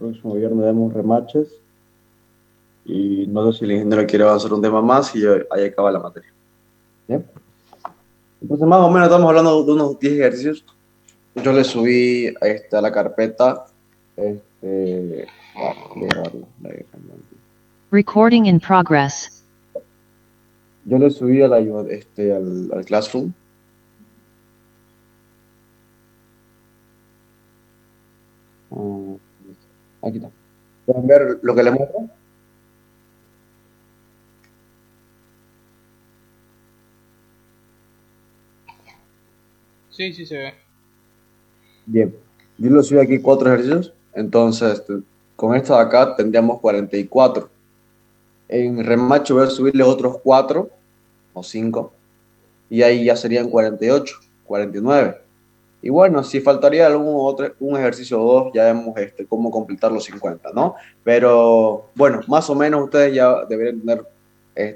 próximo viernes demos remaches y no sé si el ingeniero quiere avanzar un tema más y ahí acaba la materia. ¿Bien? Entonces, más o menos estamos hablando de unos 10 ejercicios. Yo le subí a la carpeta. Voy a grabarlo. Recording in progress. Yo le subí al Classroom. Aquí está. ¿Pueden ver lo que le muestro? Sí, sí se ve. Bien. Yo le subí aquí 4 ejercicios. Entonces, con esto de acá tendríamos 44. En remache voy a subirle otros 4 o 5 y ahí ya serían 48, 49. Y bueno, si faltaría un ejercicio o dos, ya vemos cómo completar los 50, ¿no? Pero bueno, más o menos ustedes ya deberían tener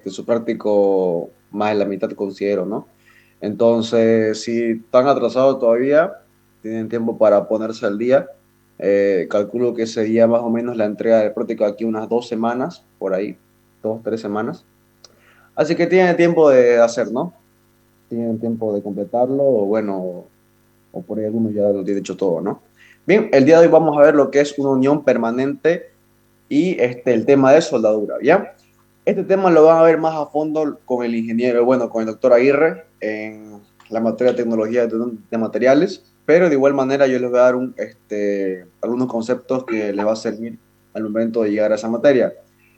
su práctico más de la mitad, considero, ¿no? Entonces, si están atrasados todavía, tienen tiempo para ponerse al día. Calculo que sería más o menos la entrega del práctico aquí unas 2 semanas, por ahí, 2, 3 semanas. Así que tienen tiempo de hacer, ¿no? Tienen tiempo de completarlo, o bueno, o por ahí algunos ya lo tienen hecho todo, ¿no? Bien, el día de hoy vamos a ver lo que es una unión permanente y el tema de soldadura, ¿ya? Este tema lo van a ver más a fondo con el ingeniero, bueno, con el doctor Aguirre en la materia de tecnología de materiales, pero de igual manera yo les voy a dar algunos conceptos que les va a servir al momento de llegar a esa materia.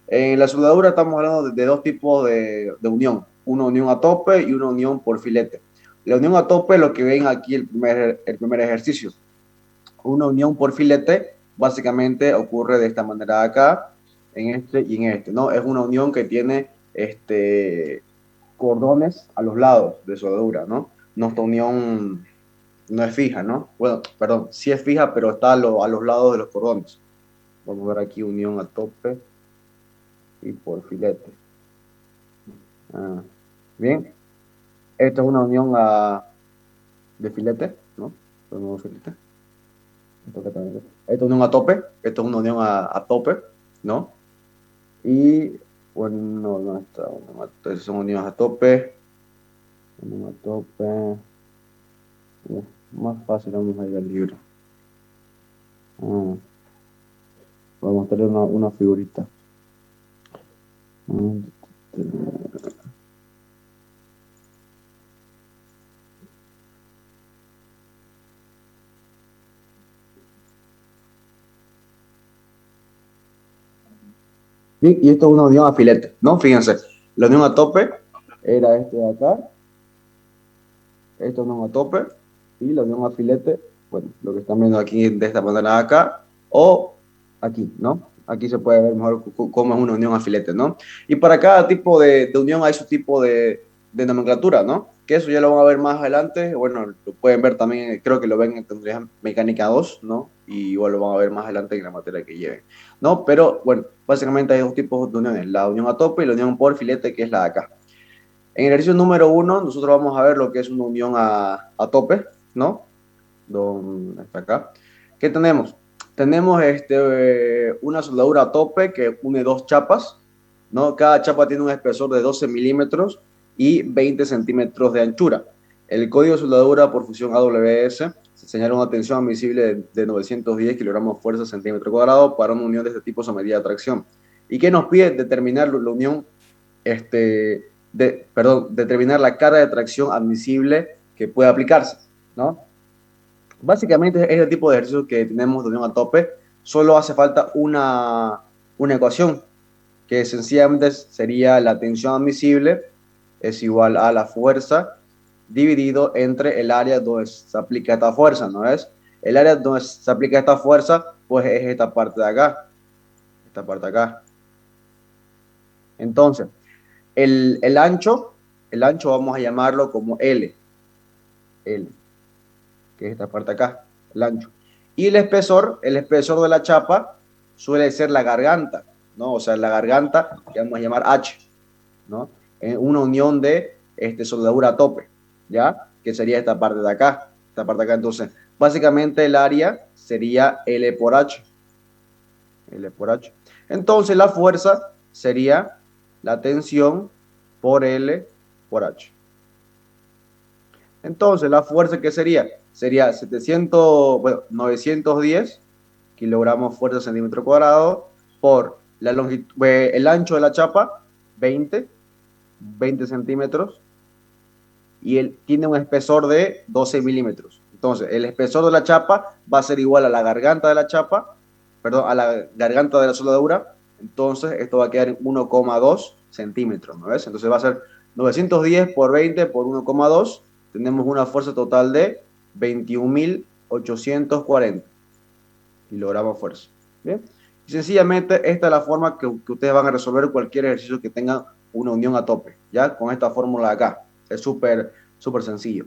En la soldadura estamos hablando de dos tipos de unión, una unión a tope y una unión por filete. La unión a tope es lo que ven aquí el primer ejercicio. Una unión por filete básicamente ocurre de esta manera acá, en este y en este, ¿no? Es una unión que tiene cordones a los lados de soldadura, ¿no? Nuestra unión no es fija, ¿no? Bueno, perdón, sí es fija, pero está a los lados de los cordones. Vamos a ver aquí unión a tope y por filete. Bien, esta es una unión de filete, ¿no? Filete. Esto es unión a tope, esto es una unión a tope, ¿no? Y bueno, no está, entonces son uniones a tope, unión a tope, más fácil, vamos a ir al libro. Vamos a tener una figurita. Bien, y esto es una unión a filete, ¿no? Fíjense, la unión a tope era este de acá, esto es unión a tope, y la unión a filete, bueno, lo que están viendo aquí de esta manera acá, o aquí, ¿no? Aquí se puede ver mejor cómo es una unión a filete, ¿no? Y para cada tipo de unión hay su tipo de nomenclatura, ¿no? Que eso ya lo van a ver más adelante, bueno, lo pueden ver también, creo que lo ven en tecnología mecánica 2, ¿no? Y igual lo van a ver más adelante en la materia que lleven, ¿no? Pero bueno, básicamente hay dos tipos de uniones, la unión a tope y la unión por filete, que es la de acá. En el ejercicio número 1, nosotros vamos a ver lo que es una unión a tope, ¿no? ¿Dónde está acá? ¿Qué tenemos? Tenemos una soldadura a tope que une dos chapas, ¿no? Cada chapa tiene un espesor de 12 milímetros y 20 centímetros de anchura. El código de soldadura por fusión AWS se señala una tensión admisible de 910 kilogramos fuerza centímetro cuadrado para una unión de este tipo sometida a tracción. ¿Y qué nos pide? Determinar la unión, determinar la carga de tracción admisible que puede aplicarse, ¿no? Básicamente es el tipo de ejercicio que tenemos de unión a tope. Solo hace falta una ecuación que sencillamente sería la tensión admisible es igual a la fuerza dividido entre el área donde se aplica esta fuerza, ¿no es? El área donde se aplica esta fuerza, pues es esta parte de acá. Esta parte de acá. Entonces, el ancho vamos a llamarlo como L, que es esta parte acá, el ancho. Y el espesor de la chapa suele ser la garganta, ¿no? O sea, la garganta que vamos a llamar H, ¿no? Una unión de soldadura a tope, ¿ya? Que sería esta parte de acá, Entonces, básicamente el área sería L por H, L por H. Entonces la fuerza sería la tensión por L por H. Entonces la fuerza que sería 910 kilogramos fuerza centímetro cuadrado por la longitud, el ancho de la chapa, 20 centímetros, y él tiene un espesor de 12 milímetros. Entonces, el espesor de la chapa va a ser igual a la garganta de la chapa, perdón, a la garganta de la soldadura. Entonces, esto va a quedar en 1,2 centímetros, ¿no ves? Entonces va a ser 910 por 20 por 1,2. Tenemos una fuerza total de 21.840 kilogramos fuerza. ¿Bien? Y sencillamente, esta es la forma que ustedes van a resolver cualquier ejercicio que tenga una unión a tope, ¿ya? Con esta fórmula de acá. Es súper sencillo.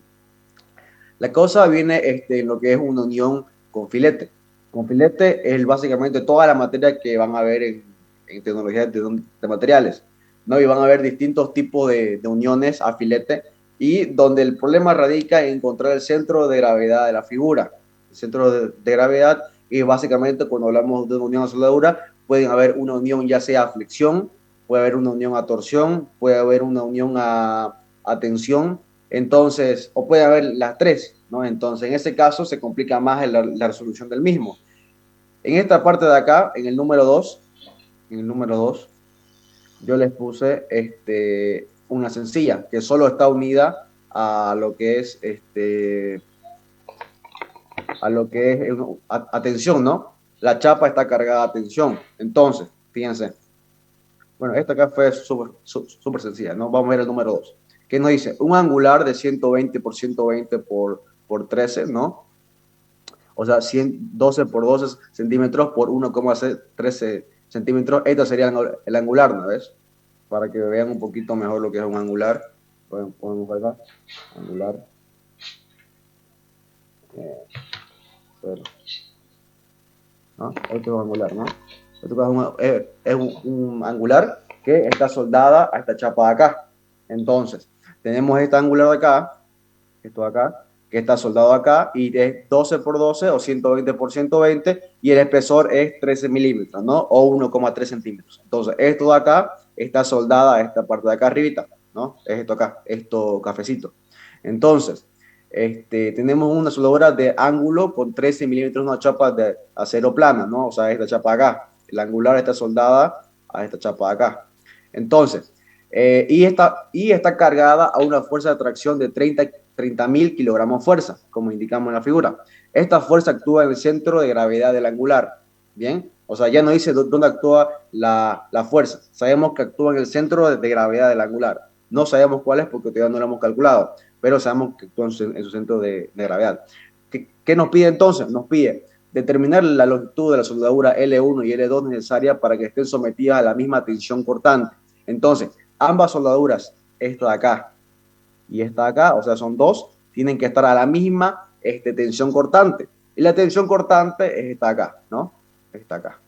La cosa viene en lo que es una unión con filete. Con filete es básicamente toda la materia que van a ver en tecnología de materiales, ¿no? Y van a ver distintos tipos de uniones a filete, y donde el problema radica en encontrar el centro de gravedad de la figura. El centro de gravedad, y básicamente cuando hablamos de una unión a soldadura, pueden haber una unión ya sea a flexión, puede haber una unión a torsión, puede haber una unión a tensión, entonces, o puede haber las tres, ¿no? Entonces, en ese caso se complica más la resolución del mismo. En esta parte de acá, en el número 2, yo les puse una sencilla, que solo está unida a lo que es a tensión, ¿no? La chapa está cargada a tensión. Entonces, fíjense. Bueno, esta acá fue súper sencilla, ¿no? Vamos a ver el número 2. ¿Qué nos dice? Un angular de 120 por 120 por 13, ¿no? O sea, 12 por 12 centímetros por 1,13 centímetros. Este sería el angular, ¿no ves? Para que vean un poquito mejor lo que es un angular. Podemos ver acá. Angular. ¿No? Esto es un angular, ¿no? Esto es un angular que está soldada a esta chapa de acá. Entonces, tenemos este angular de acá, esto de acá, que está soldado acá, y es 12 por 12 o 120 por 120, y el espesor es 13 milímetros, ¿no? O 1,3 centímetros. Entonces, esto de acá está soldada a esta parte de acá arribita, ¿no? Es esto acá, esto cafecito. Entonces, tenemos una soldadura de ángulo con 13 milímetros, una chapa de acero plana, ¿no? O sea, esta chapa acá. La angular está soldada a esta chapa de acá. Entonces, y está cargada a una fuerza de atracción de 30.000 kilogramos fuerza, como indicamos en la figura. Esta fuerza actúa en el centro de gravedad del angular. Bien, o sea, ya no dice dónde actúa la fuerza. Sabemos que actúa en el centro de gravedad del angular. No sabemos cuál es porque todavía no lo hemos calculado, pero sabemos que actúa en su centro de gravedad. ¿Qué nos pide entonces? Nos pide determinar la longitud de la soldadura L1 y L2 necesaria para que estén sometidas a la misma tensión cortante. Entonces, ambas soldaduras, esta de acá y esta de acá, o sea, son dos, tienen que estar a la misma tensión cortante. Y la tensión cortante es esta acá, ¿no? Esta acá,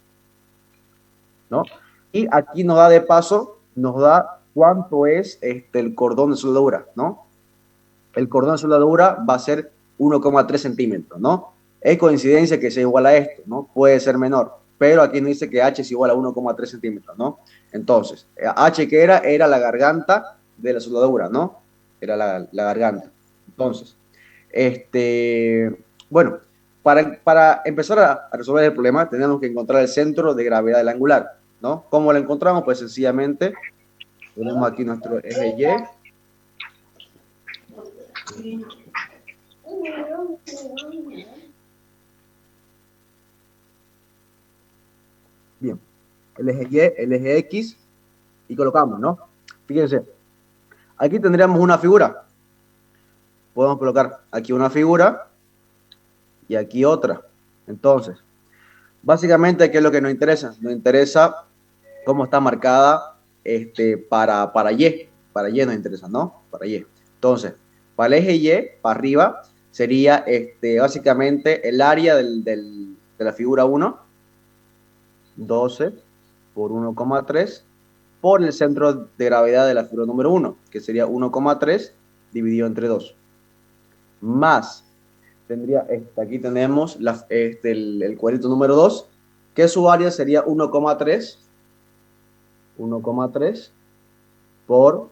¿no? Y aquí nos da de paso, nos da cuánto es el cordón de soldadura, ¿no? El cordón de soldadura va a ser 1,3 centímetros, ¿no? Es coincidencia que sea igual a esto, ¿no? Puede ser menor, pero aquí nos dice que H es igual a 1,3 centímetros, ¿no? Entonces, H que era la garganta de la soldadura, ¿no? Era la garganta. Entonces, bueno, para empezar a resolver el problema, tenemos que encontrar el centro de gravedad del angular, ¿no? ¿Cómo lo encontramos? Pues sencillamente, tenemos aquí nuestro eje Y. Bien, el eje Y, el eje X, y colocamos, ¿no? Fíjense, aquí tendríamos una figura. Podemos colocar aquí una figura y aquí otra. Entonces, básicamente, ¿qué es lo que nos interesa? Nos interesa cómo está marcada para Y. Para Y nos interesa, ¿no? Para Y. Entonces, para el eje Y, para arriba, sería básicamente el área de la figura 1, 12 por 1,3 por el centro de gravedad de la figura número 1, que sería 1,3 dividido entre 2. Más, aquí tenemos el cuadrito número 2, que su área sería 1,3 por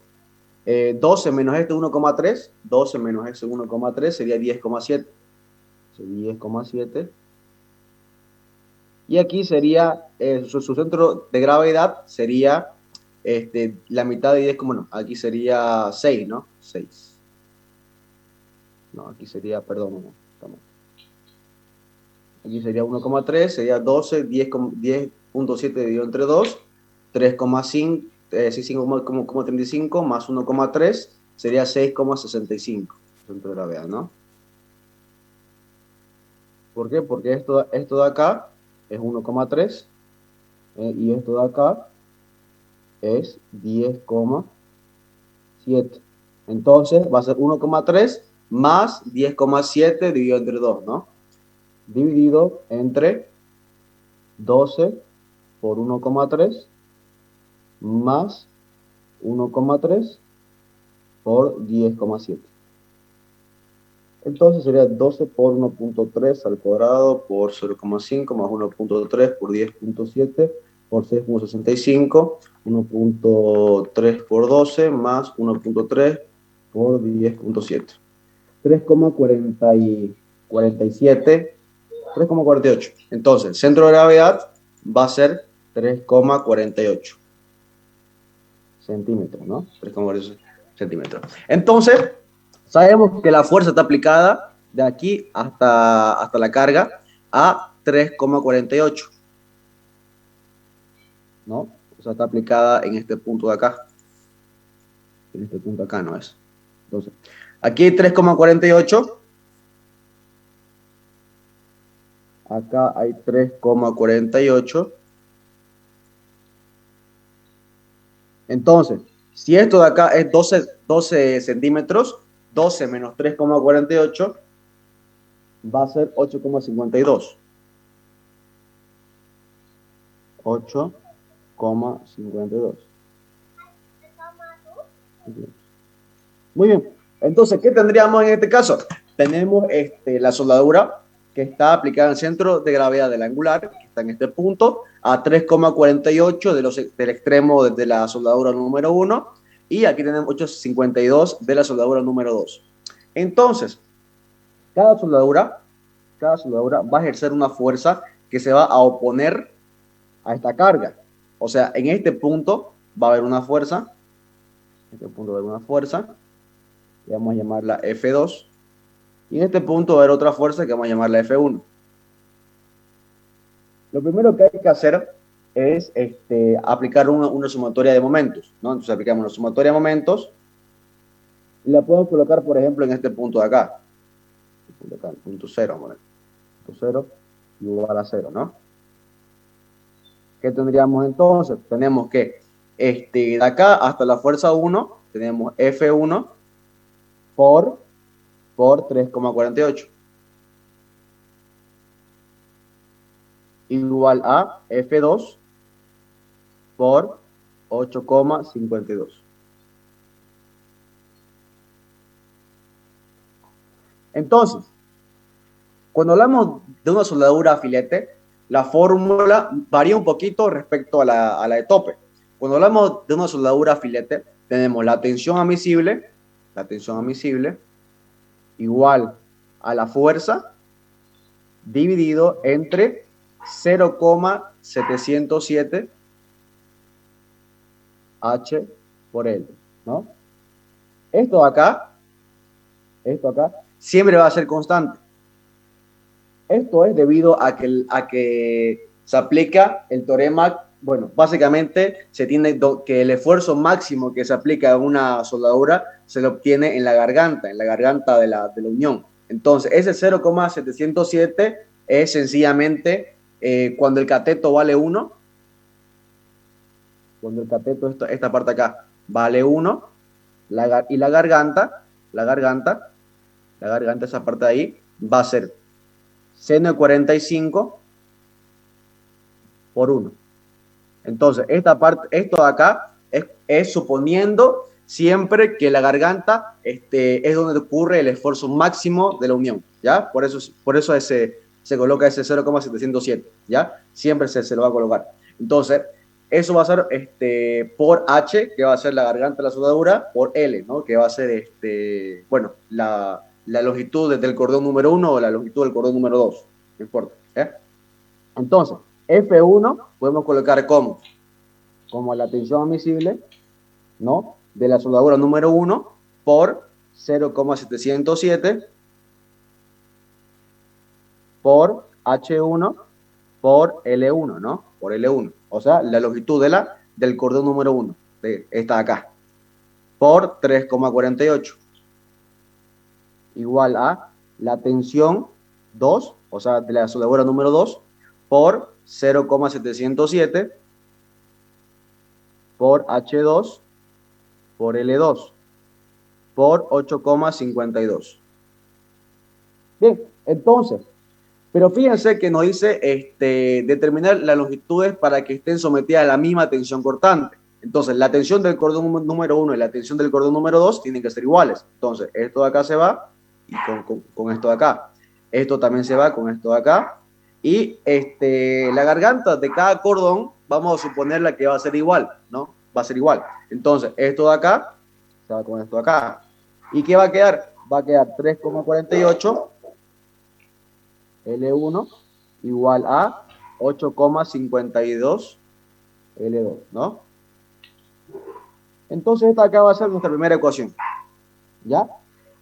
12 menos este 1,3, 12 menos ese 1,3 sería 10,7. 10,7. Y aquí sería, su centro de gravedad sería la mitad de 10, no, aquí sería 6, ¿no? 6. No, aquí sería, perdón, no, estamos. Aquí sería 1,3, sería 12, 10.7 dividido entre 2, 3,5, 5,35 más 1,3 sería 6,65 centro de gravedad, ¿no? ¿Por qué? Porque esto de acá es 1,3 y esto de acá es 10,7. Entonces va a ser 1,3 más 10,7 dividido entre 2, ¿no? Dividido entre 12 por 1,3 más 1,3 por 10,7. Entonces sería 12 por 1.3 al cuadrado por 0,5 más 1.3 por 10.7 por 6,65, 1.3 por 12 más 1.3 por 10.7. 3,48. Entonces, el centro de gravedad va a ser 3,48 centímetros, ¿no? 3,48 centímetros. Entonces, sabemos que la fuerza está aplicada de aquí hasta la carga a 3,48, ¿no? O sea, está aplicada en este punto de acá. En este punto de acá, ¿no es? Entonces, aquí 3,48. Acá hay 3,48. Entonces, si esto de acá es 12 centímetros, 12 menos 3,48 va a ser 8,52. 8,52. Muy bien. Entonces, ¿qué tendríamos en este caso? Tenemos la soldadura que está aplicada en el centro de gravedad del angular, que está en este punto, a 3,48 del extremo de la soldadura número 1, y aquí tenemos 8,52 de la soldadura número 2. Entonces, cada soldadura va a ejercer una fuerza que se va a oponer a esta carga. O sea, en este punto va a haber una fuerza, y vamos a llamarla F2, y en este punto va a haber otra fuerza que vamos a llamarla F1. Lo primero que hay que hacer es aplicar una sumatoria de momentos, ¿no? Entonces aplicamos una sumatoria de momentos y la podemos colocar, por ejemplo, en este punto de acá. El punto 0, bueno, punto 0 igual a 0, ¿no? ¿Qué tendríamos entonces? Tenemos que de acá hasta la fuerza 1 tenemos F1 por 3,48 igual a F2 por 8,52. Entonces, cuando hablamos de una soldadura a filete, la fórmula varía un poquito respecto a la de tope. Cuando hablamos de una soldadura a filete, tenemos la tensión admisible igual a la fuerza dividido entre 0,707 H por L, ¿no? Esto acá siempre va a ser constante. Esto es debido a que se aplica el teorema. Bueno, básicamente se tiene que el esfuerzo máximo que se aplica a una soldadura se lo obtiene en la garganta de la unión. Entonces, ese 0,707 es sencillamente cuando el cateto vale 1, cuando el cateto, esta parte acá, vale 1, y la garganta, esa parte de ahí, va a ser seno de 45 por 1. Entonces, esta parte, esto de acá es suponiendo siempre que la garganta es donde ocurre el esfuerzo máximo de la unión, ¿ya? Por eso se coloca ese 0,707, ¿ya? Siempre se lo va a colocar. Entonces, eso va a ser por H, que va a ser la garganta de la soldadura, por L, ¿no? Que va a ser, bueno, la longitud del cordón número 1 o la longitud del cordón número 2, no importa, ¿eh? Entonces, F1 podemos colocar como la tensión admisible, ¿no? De la soldadura número 1 por 0,707 por H1 por L1, ¿no? Por L1. O sea, la longitud del cordón número 1, de esta de acá, por 3,48. Igual a la tensión 2, o sea, de la soldadura número 2, por 0,707 por H2 por L2 por 8,52. Bien, entonces, pero fíjense que nos dice determinar las longitudes para que estén sometidas a la misma tensión cortante. Entonces, la tensión del cordón número 1 y la tensión del cordón número 2 tienen que ser iguales. Entonces, esto de acá se va y con esto de acá. Esto también se va con esto de acá. Y la garganta de cada cordón, vamos a suponerla que va a ser igual, ¿no? Va a ser igual. Entonces, esto de acá se va con esto de acá. ¿Y qué va a quedar? Va a quedar 3,48 L1 igual a 8,52 L2, ¿no? Entonces esta acá va a ser nuestra primera ecuación, ¿ya?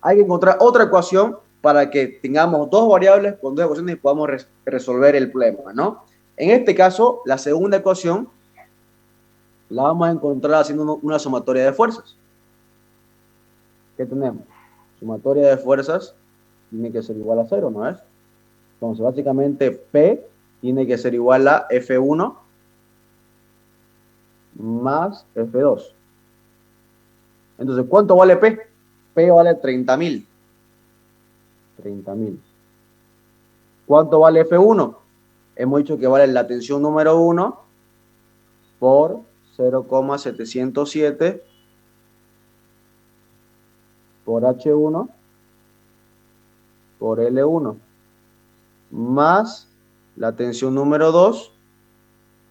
Hay que encontrar otra ecuación para que tengamos dos variables con dos ecuaciones y podamos resolver el problema, ¿no? En este caso, la segunda ecuación la vamos a encontrar haciendo una sumatoria de fuerzas. ¿Qué tenemos? Sumatoria de fuerzas tiene que ser igual a 0, ¿no es? Entonces, básicamente, P tiene que ser igual a F1 más F2. Entonces, ¿cuánto vale P? P vale 30.000. 30.000. ¿Cuánto vale F1? Hemos dicho que vale la tensión número 1 por 0,707 por H1 por L1 más la tensión número 2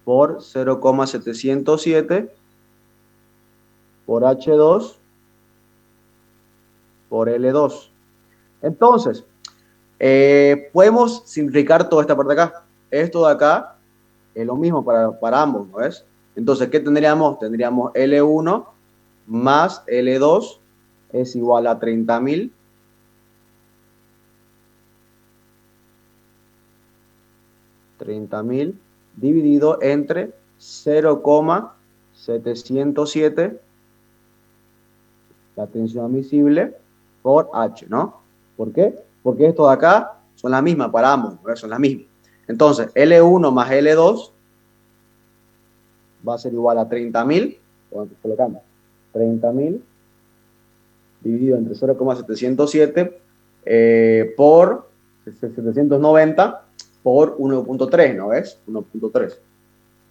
por 0,707 por H2 por L2. Entonces, podemos simplificar toda esta parte de acá. Esto de acá es lo mismo para ambos, ¿no es? Entonces, ¿qué tendríamos? Tendríamos L1 más L2 es igual a 30.000 dividido entre 0,707 la tensión admisible por H, ¿no? ¿Por qué? Porque esto de acá son las mismas para ambos, ¿no? Son las mismas. Entonces, L1 más L2 va a ser igual a 30.000, colocamos 30.000 dividido entre 0,707 por 790 por 1,3, ¿no ves? 1,3.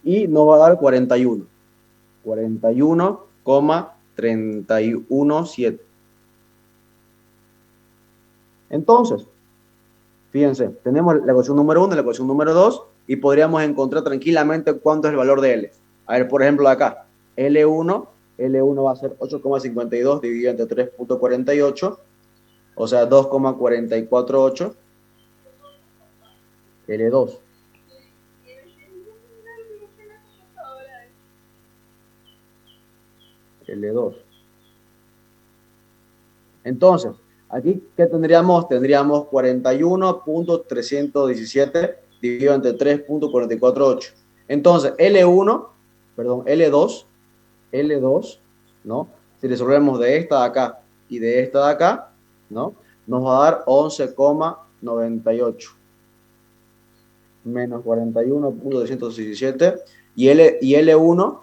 Y nos va a dar 41. 41,317. Entonces, fíjense, tenemos la ecuación número 1 y la ecuación número 2 y podríamos encontrar tranquilamente cuánto es el valor de L. A ver, por ejemplo, acá, L1 va a ser 8,52 dividido entre 3,48, o sea, 2,448. L2. L2. Entonces, aquí, ¿qué tendríamos? Tendríamos 41,317 dividido entre 3,448. Entonces, L2, ¿no? Si resolvemos de esta de acá y de esta de acá, ¿no? Nos va a dar 11,98 menos 41,317 y L1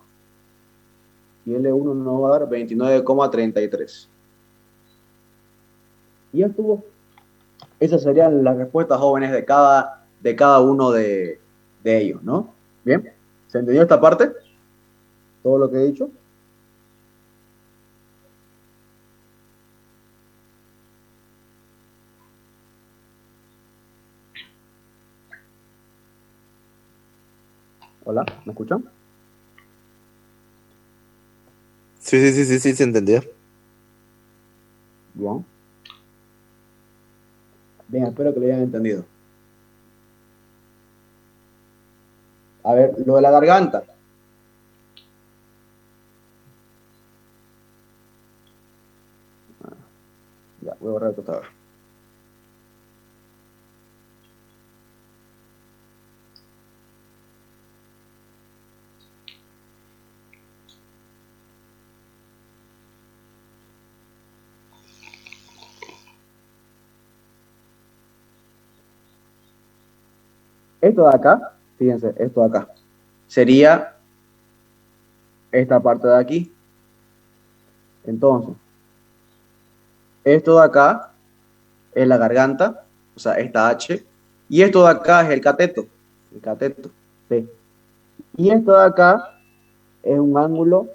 nos va a dar 29,33. Y ya estuvo. Esas serían las respuestas jóvenes de cada uno de ellos, ¿no? Bien, ¿se entendió esta parte? Todo lo que he dicho. Hola, ¿me escuchan? Sí, se entendió. Bien. Bien, espero que lo hayan entendido. A ver, lo de la garganta. Ya, voy a borrar esto ahora. Esto de acá, fíjense, esto de acá, sería esta parte de aquí. Entonces, esto de acá es la garganta, o sea, esta H, y esto de acá es el cateto, T. Y esto de acá es un ángulo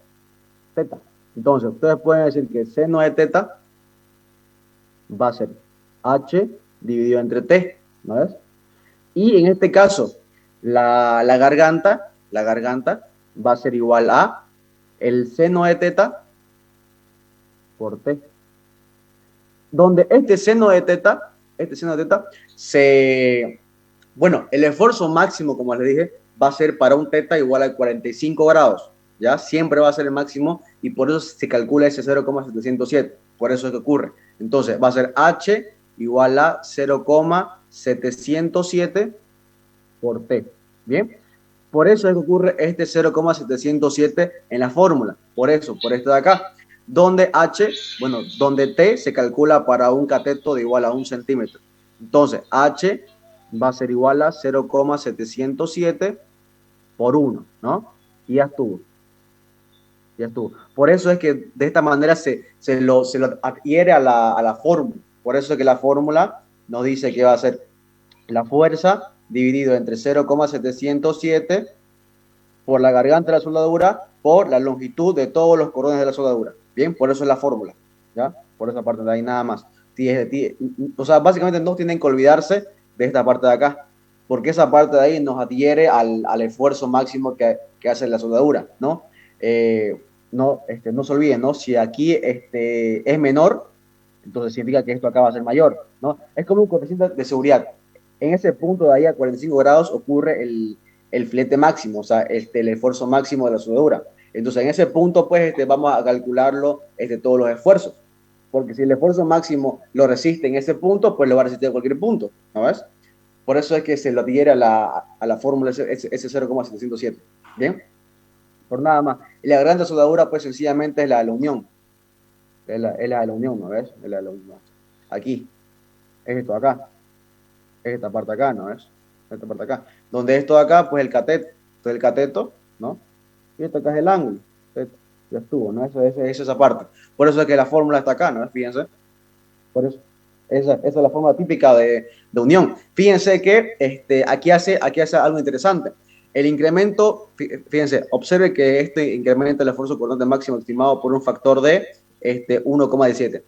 teta. Entonces, ustedes pueden decir que seno de teta va a ser H dividido entre T, ¿no ves? Y en este caso, la garganta va a ser igual a el seno de teta por T. Donde este seno de teta, bueno, el esfuerzo máximo, como les dije, va a ser para un teta igual a 45 grados, ¿ya? Siempre va a ser el máximo y por eso se calcula ese 0,707, por eso es que ocurre. Entonces, va a ser H igual a 0,707 por T, ¿bien? Por eso es que ocurre este 0,707 en la fórmula, por esto de acá, donde H, bueno, donde T se calcula para un cateto de igual a 1 centímetro. Entonces, H va a ser igual a 0,707 por 1, ¿no? Y ya estuvo. Ya estuvo. Por eso es que de esta manera se lo adhiere a la fórmula. Por eso es que la fórmula nos dice que va a ser la fuerza dividido entre 0,707 por la garganta de la soldadura por la longitud de todos los cordones de la soldadura. Bien, por eso es la fórmula, ¿ya? Por esa parte de ahí nada más. O sea, básicamente no tienen que olvidarse de esta parte de acá, porque esa parte de ahí nos adhiere al esfuerzo máximo que hace la soldadura, ¿no? No se olviden, ¿no? Si aquí es menor, entonces significa que esto acá va a ser mayor, ¿no? Es como un coeficiente de seguridad. En ese punto de ahí a 45 grados ocurre el flete máximo, o sea, el esfuerzo máximo de la soldadura. Entonces, en ese punto, pues, vamos a calcularlo todos los esfuerzos. Porque si el esfuerzo máximo lo resiste en ese punto, pues lo va a resistir en cualquier punto, ¿no ves? Por eso es que se lo adhiere a la fórmula ese 0,707. ¿Bien? Por nada más. Y la gran soldadura, pues, sencillamente es la de la unión. Es la de la unión, ¿no ves? Es la de la unión. Aquí. Es esto acá. Es esta parte acá, ¿no ves? Esta parte acá. Donde esto acá, pues el cateto. Entonces el cateto, ¿no? Y esto acá es el ángulo. Entonces, ya estuvo, ¿no? Eso es esa parte. Por eso es que la fórmula está acá, ¿no? Fíjense. Por eso. Esa es la fórmula típica de unión. Fíjense que aquí hace algo interesante. El incremento, fíjense, observe que este incrementa el esfuerzo cortante máximo estimado por un factor de 1,17.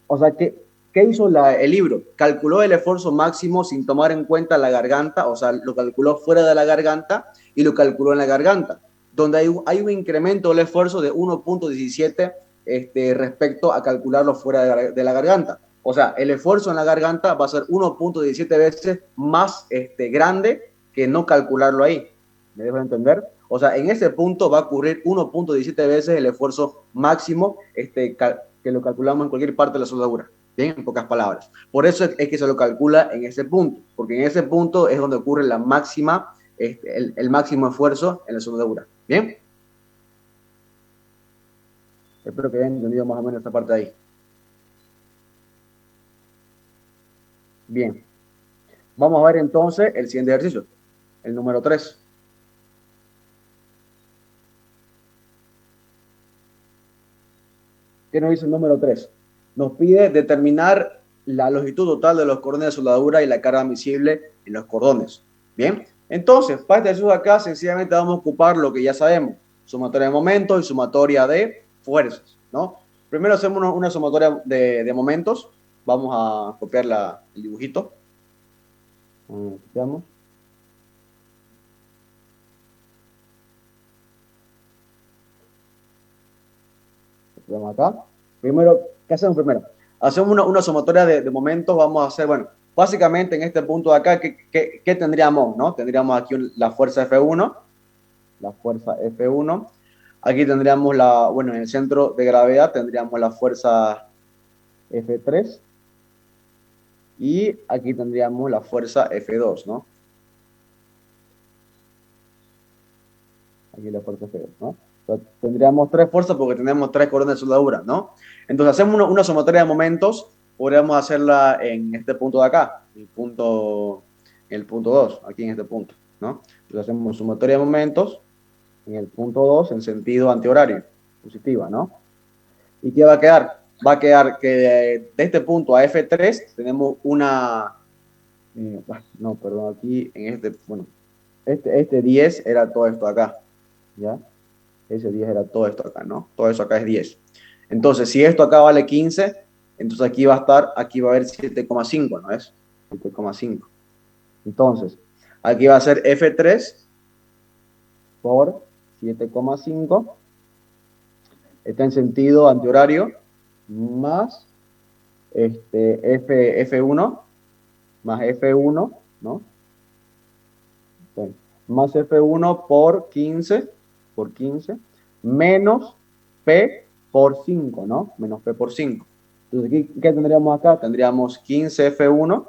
O sea, ¿qué hizo el libro? Calculó el esfuerzo máximo sin tomar en cuenta la garganta, o sea, lo calculó fuera de la garganta y lo calculó en la garganta, donde hay un incremento del esfuerzo de 1,17 respecto a calcularlo fuera de la garganta. O sea, el esfuerzo en la garganta va a ser 1,17 veces más grande que no calcularlo ahí. ¿Me dejo entender? O sea, en ese punto va a ocurrir 1,17 veces el esfuerzo máximo que lo calculamos en cualquier parte de la soldadura. Bien, en pocas palabras. Por eso es que se lo calcula en ese punto, porque en ese punto es donde ocurre la máxima, el máximo esfuerzo en la soldadura. Bien. Espero que hayan entendido más o menos esta parte de ahí. Bien. Vamos a ver entonces el siguiente ejercicio, el número 3. ¿Qué nos dice el número 3? Nos pide determinar la longitud total de los cordones de soldadura y la carga admisible en los cordones. Bien, entonces, para este ejercicio de acá, sencillamente vamos a ocupar lo que ya sabemos: sumatoria de momentos y sumatoria de fuerzas, ¿no? Primero hacemos una sumatoria de momentos. Vamos a copiar el dibujito. Copiamos. Vamos acá. Primero, ¿qué hacemos primero? Hacemos una sumatoria de momentos. Vamos a hacer, bueno, básicamente en este punto de acá, ¿qué tendríamos? ¿No? Tendríamos aquí la fuerza F1. La fuerza F1. Aquí tendríamos bueno, en el centro de gravedad tendríamos la fuerza F3. Y aquí tendríamos la fuerza F2, ¿no? Aquí la fuerza F2, ¿no? Entonces, tendríamos tres fuerzas porque tenemos tres coronas de soldadura, ¿no? Entonces hacemos una sumatoria de momentos, podríamos hacerla en este punto de acá, el punto 2, aquí en este punto, ¿no? Entonces hacemos sumatoria de momentos en el punto 2 en sentido antihorario, positiva, ¿no? ¿Y qué va a quedar? Va a quedar que de este punto a F3 tenemos una... no, perdón, aquí en este, bueno, este 10 era todo esto acá, ¿ya? Ese 10 era todo esto acá, ¿no? Todo eso acá es 10. Entonces, si esto acá vale 15, entonces aquí va a haber 7,5, ¿no es? 7,5. Entonces, aquí va a ser F3 por 7,5. Está en sentido antihorario, más F1, más F1, ¿no? Okay. Más F1 por 15, menos P por 5, ¿no? Menos P por 5. Entonces, ¿qué tendríamos acá? Tendríamos 15 F1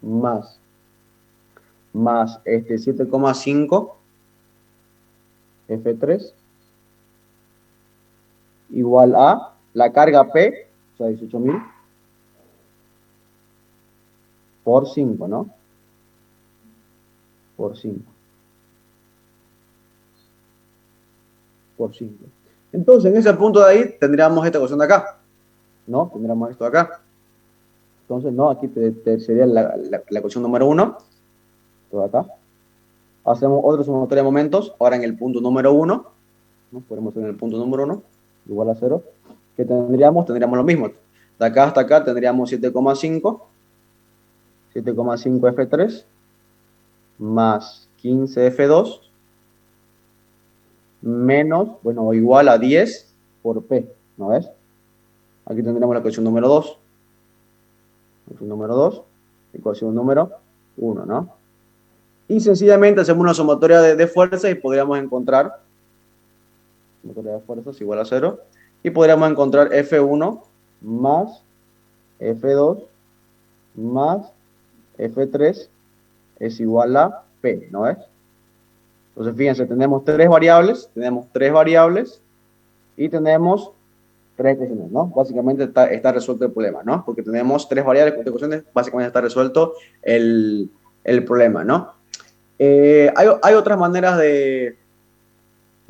más 7,5 F3 igual a la carga P, o sea, 18.000 por 5, ¿no? Por 5. Por 5. Entonces, en ese punto de ahí tendríamos esta ecuación de acá, ¿no? Tendríamos esto de acá. Entonces, no, aquí sería la ecuación número 1, esto de acá. Hacemos otra sumatoria de momentos, ahora en el punto número 1, ¿no? Podemos hacer en el punto número 1, igual a 0. ¿Qué tendríamos? Tendríamos lo mismo. De acá hasta acá tendríamos 7,5 F3 más 15 F2 menos, bueno, igual a 10 por P, ¿no ves? Aquí tendríamos la ecuación número 2. Ecuación número 2, ecuación número 1, ¿no? Y sencillamente hacemos una sumatoria de fuerzas y podríamos encontrar sumatoria de fuerzas igual a 0 y podríamos encontrar F1 más F2 más F3 es igual a P, ¿no ves? Entonces, fíjense, tenemos tres variables y tenemos tres ecuaciones, ¿no? Básicamente está resuelto el problema, ¿no? Porque tenemos tres variables con tres ecuaciones, básicamente está resuelto el problema, ¿no? Hay otras maneras de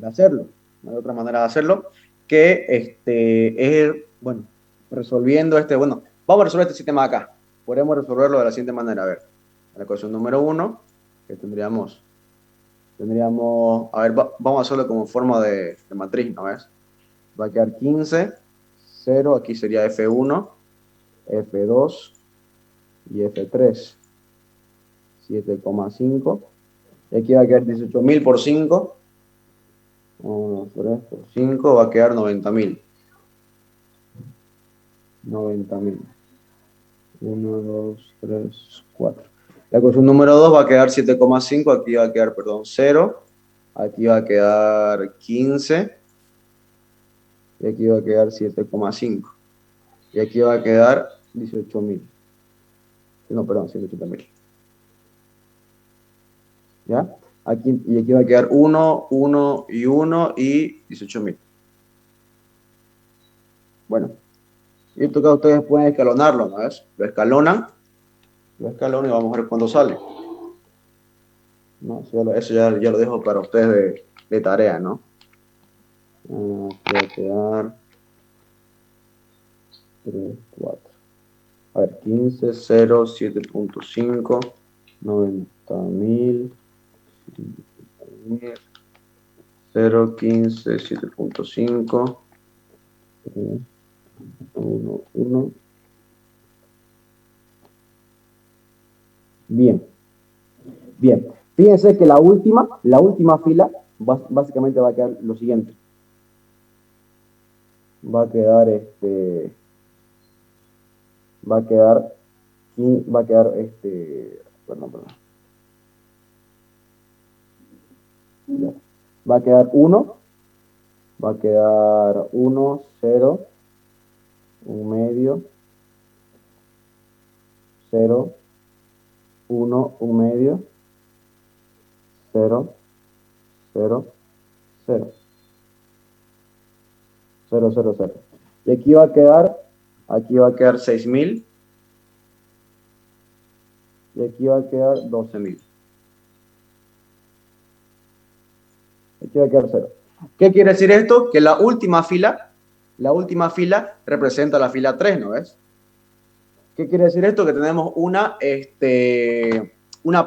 hacerlo, que es, bueno, resolviendo bueno, vamos a resolver este sistema acá. Podemos resolverlo de la siguiente manera, a ver, la ecuación número 1, que tendríamos, a ver, vamos a hacerlo como forma de matriz, ¿no ves? Va a quedar 15, 0, aquí sería F1, F2 y F3, 7,5. Y aquí va a quedar 18.000 por 5. 1, 3 por 5 va a quedar 90.000. 90.000. 1, 2, 3, 4. La ecuación número 2 va a quedar 7,5. Aquí va a quedar, perdón, 0. Aquí va a quedar 15. Y aquí va a quedar 7,5. Y aquí va a quedar 18.000. No, perdón, 180.000. ¿Ya? Aquí, y aquí va a quedar 1, 1 y 1 y 18.000. Bueno, y esto que ustedes pueden escalonarlo, ¿no ves? Lo escalonan y vamos a ver cuándo sale. No, eso ya lo dejo para ustedes de tarea, ¿no? Aquí va a quedar 3, 4. A ver, 15, 0, 7.5, 90.000, 0, 15, 7.5, 1, 1. Bien. Bien. Fíjense que la última fila básicamente va a quedar lo siguiente. va a quedar perdón. Ya. Va a quedar 1, va a quedar 1, 0, 1 medio, 0, 1, 1 medio, 0, 0, 0, 0, 0, 0. Y aquí va a quedar 6.000 y aquí va a quedar 12.000. Aquí va a quedar 0. ¿Qué quiere decir esto? Que la última fila representa la fila 3, ¿no ves? ¿Qué quiere decir esto? Que tenemos una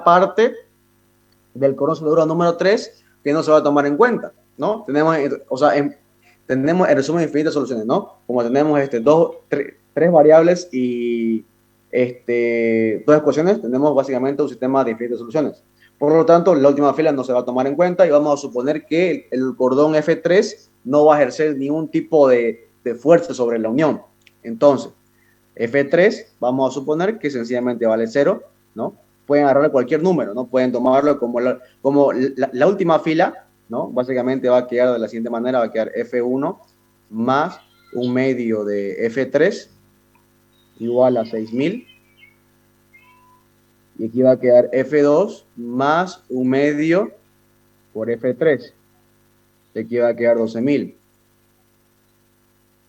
parte del cordón soldadura número 3 que no se va a tomar en cuenta, ¿no? Tenemos en resumen infinitas soluciones, ¿no? Como tenemos tres variables y dos ecuaciones, tenemos básicamente un sistema de infinitas soluciones. Por lo tanto, la última fila no se va a tomar en cuenta y vamos a suponer que el cordón F3 no va a ejercer ningún tipo de fuerza sobre la unión. Entonces, F3 vamos a suponer que sencillamente vale 0, ¿no? Pueden agarrar cualquier número, ¿no? Pueden tomarlo como la última fila, ¿no? Básicamente va a quedar de la siguiente manera, va a quedar F1 más 1 medio de F3 igual a 6.000. Y aquí va a quedar F2 más 1 medio por F3. Y aquí va a quedar 12.000.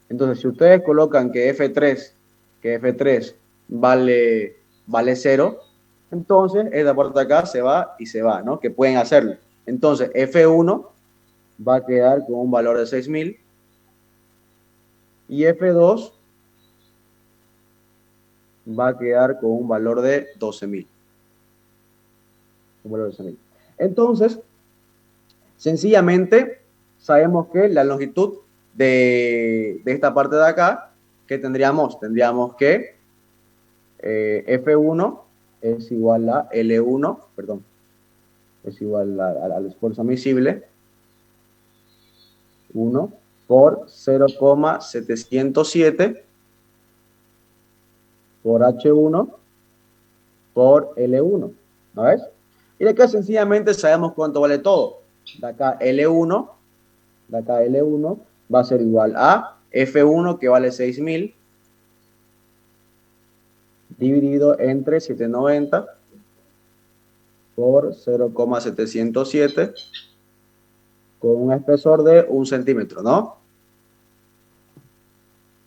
Entonces, si ustedes colocan que F3 vale 0, entonces esta parte de acá se va y se va, ¿no? Que pueden hacerlo. Entonces, F1 va a quedar con un valor de 6.000 y F2 va a quedar con un valor de 12.000. Entonces, sencillamente, sabemos que la longitud de esta parte de acá, ¿qué tendríamos? Tendríamos que F1 es igual a L1, perdón, es igual al esfuerzo admisible, 1 por 0,707 por H1 por L1, ¿no ves? Y de acá sencillamente sabemos cuánto vale todo. De acá L1 va a ser igual a F1, que vale 6.000, dividido entre 790 por 0,707 con un espesor de 1 centímetro, ¿no?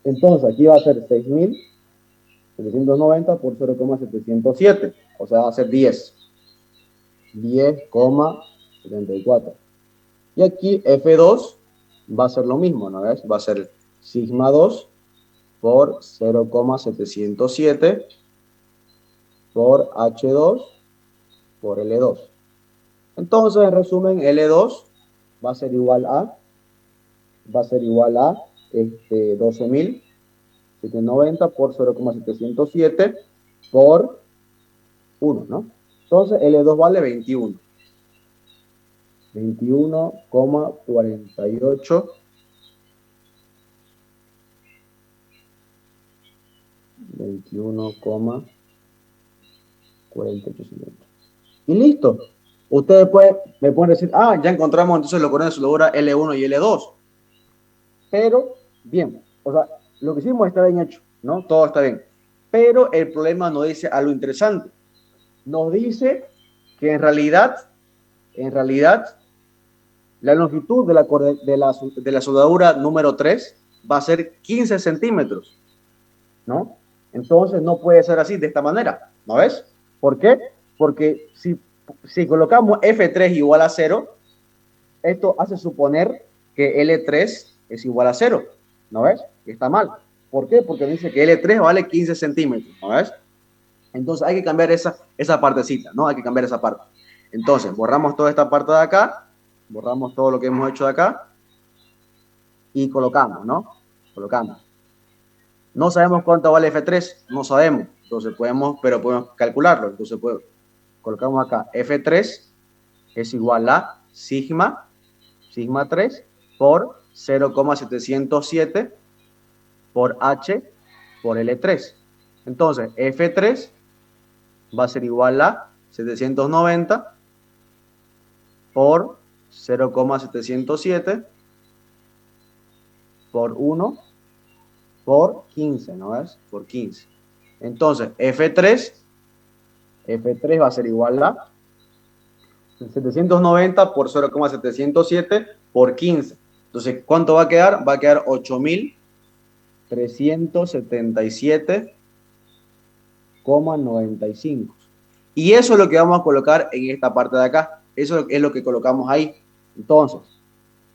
Entonces aquí va a ser 6.790 por 0,707, o sea, va a ser 10,74. Y aquí F2 va a ser lo mismo, ¿no ves? Va a ser sigma 2 por 0,707 por H2 por L2. Entonces, en resumen, L2 va a ser igual a 12.790 por 0,707 por 1, ¿no? Entonces, L2 vale 21. 21,48 centímetros. Y listo. Ustedes me pueden decir, ya encontramos entonces los cordones de soldadura L1 y L2. Pero, bien, o sea, lo que hicimos está bien hecho, ¿no? Todo está bien. Pero el problema nos dice algo interesante. Nos dice que en realidad, la longitud de la soldadura número 3 va a ser 15 centímetros, ¿no? Entonces no puede ser así, de esta manera, ¿no ves? ¿Por qué? Porque si colocamos F3 igual a 0, esto hace suponer que L3 es igual a 0, ¿no ves? Está mal. ¿Por qué? Porque dice que L3 vale 15 centímetros, ¿no ves? Entonces hay que cambiar esa partecita, ¿no? Hay que cambiar esa parte. Entonces, borramos toda esta parte de acá, borramos todo lo que hemos hecho de acá y colocamos, ¿no? Colocamos. No sabemos cuánto vale F3, no sabemos. Entonces podemos calcularlo. Entonces colocamos acá F3 es igual a sigma 3 por 0,707 por H por L3. Entonces, F3 va a ser igual a 790 por 0,707 por 1 por 15, ¿no es? Por 15. Entonces, F3 va a ser igual a 790 por 0,707 por 15. Entonces, ¿cuánto va a quedar? Va a quedar 8.377,95. Y eso es lo que vamos a colocar en esta parte de acá. Eso es lo que colocamos ahí. Entonces,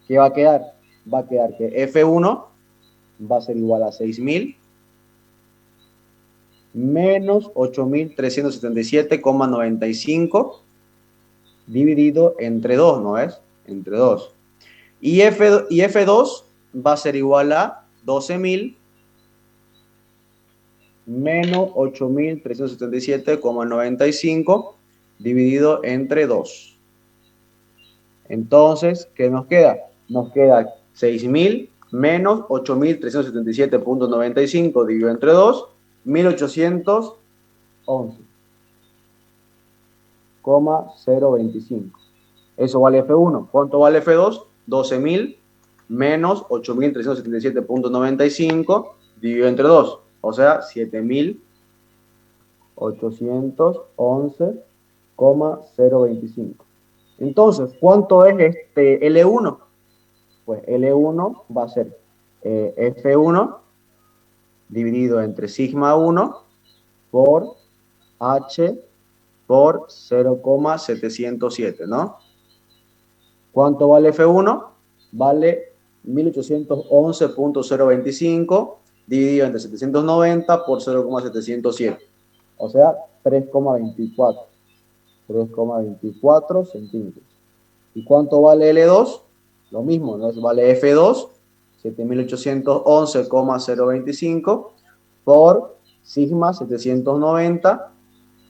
¿qué va a quedar? Va a quedar que F1 va a ser igual a 6.000 menos 8.377,95 dividido entre 2, ¿no es? Entre 2. Y F2 va a ser igual a 12.000 menos 8.377,95 dividido entre 2. Entonces, ¿qué nos queda? Nos queda 6.000 menos 8.377,95 dividido entre 2, 1.811,025. Eso vale F1. ¿Cuánto vale F2? 12.000 menos 8.377,95 dividido entre 2. O sea, 7.811,025. Entonces, ¿cuánto es este L1? Pues L1 va a ser F1 dividido entre sigma 1 por H por 0,707, ¿no? ¿Cuánto vale F1? Vale 1811,025 dividido entre 790 por 0,707. O sea, 3,24. 3,24 centímetros. ¿Y cuánto vale L2? Lo mismo, ¿no? Vale F2, 7.811,025 por sigma 790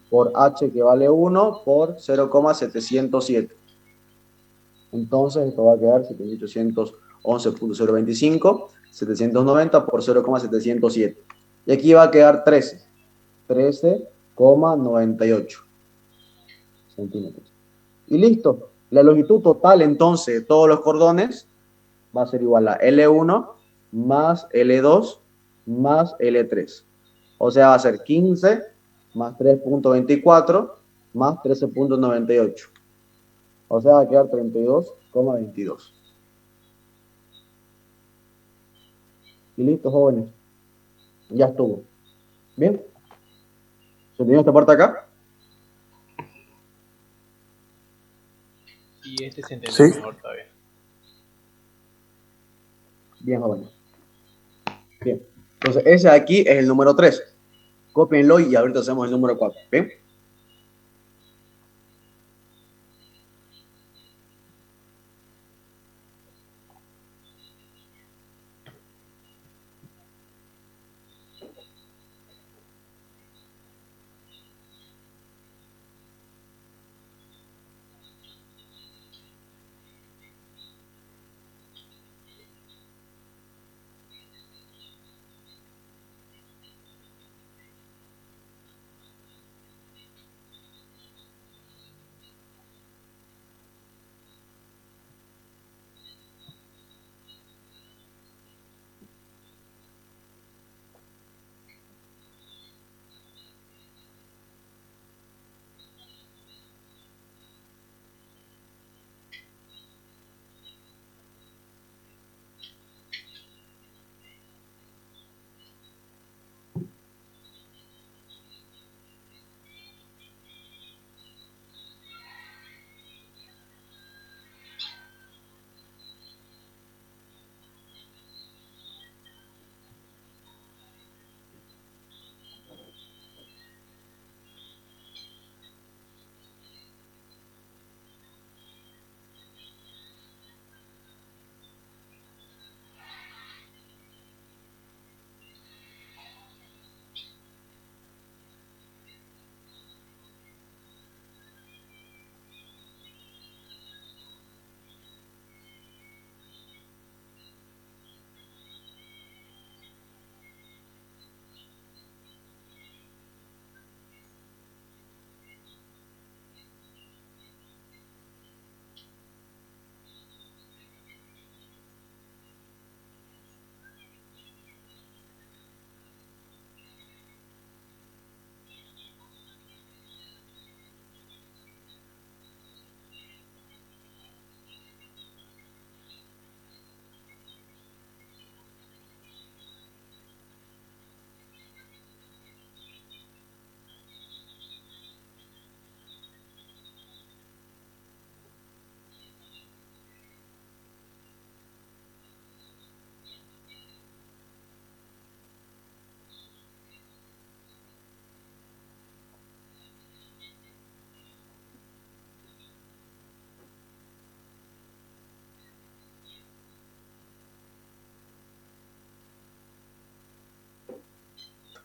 por H que vale 1 por 0,707. Entonces esto va a quedar 7.811,025, 790 por 0,707. Y aquí va a quedar 13,98 centímetros. Y listo. La longitud total entonces de todos los cordones va a ser igual a L1 más L2 más L3. O sea, va a ser 15 más 3,24 más 13,98. O sea, va a quedar 32,22. Y listo, jóvenes. Ya estuvo. ¿Bien? ¿Se entiende esta parte acá? Y este se entiende Sí. mejor todavía. Bien, jóvenes. Bien. Entonces, ese de aquí es el número 3. Cópienlo y ahorita hacemos el número 4. ¿Bien?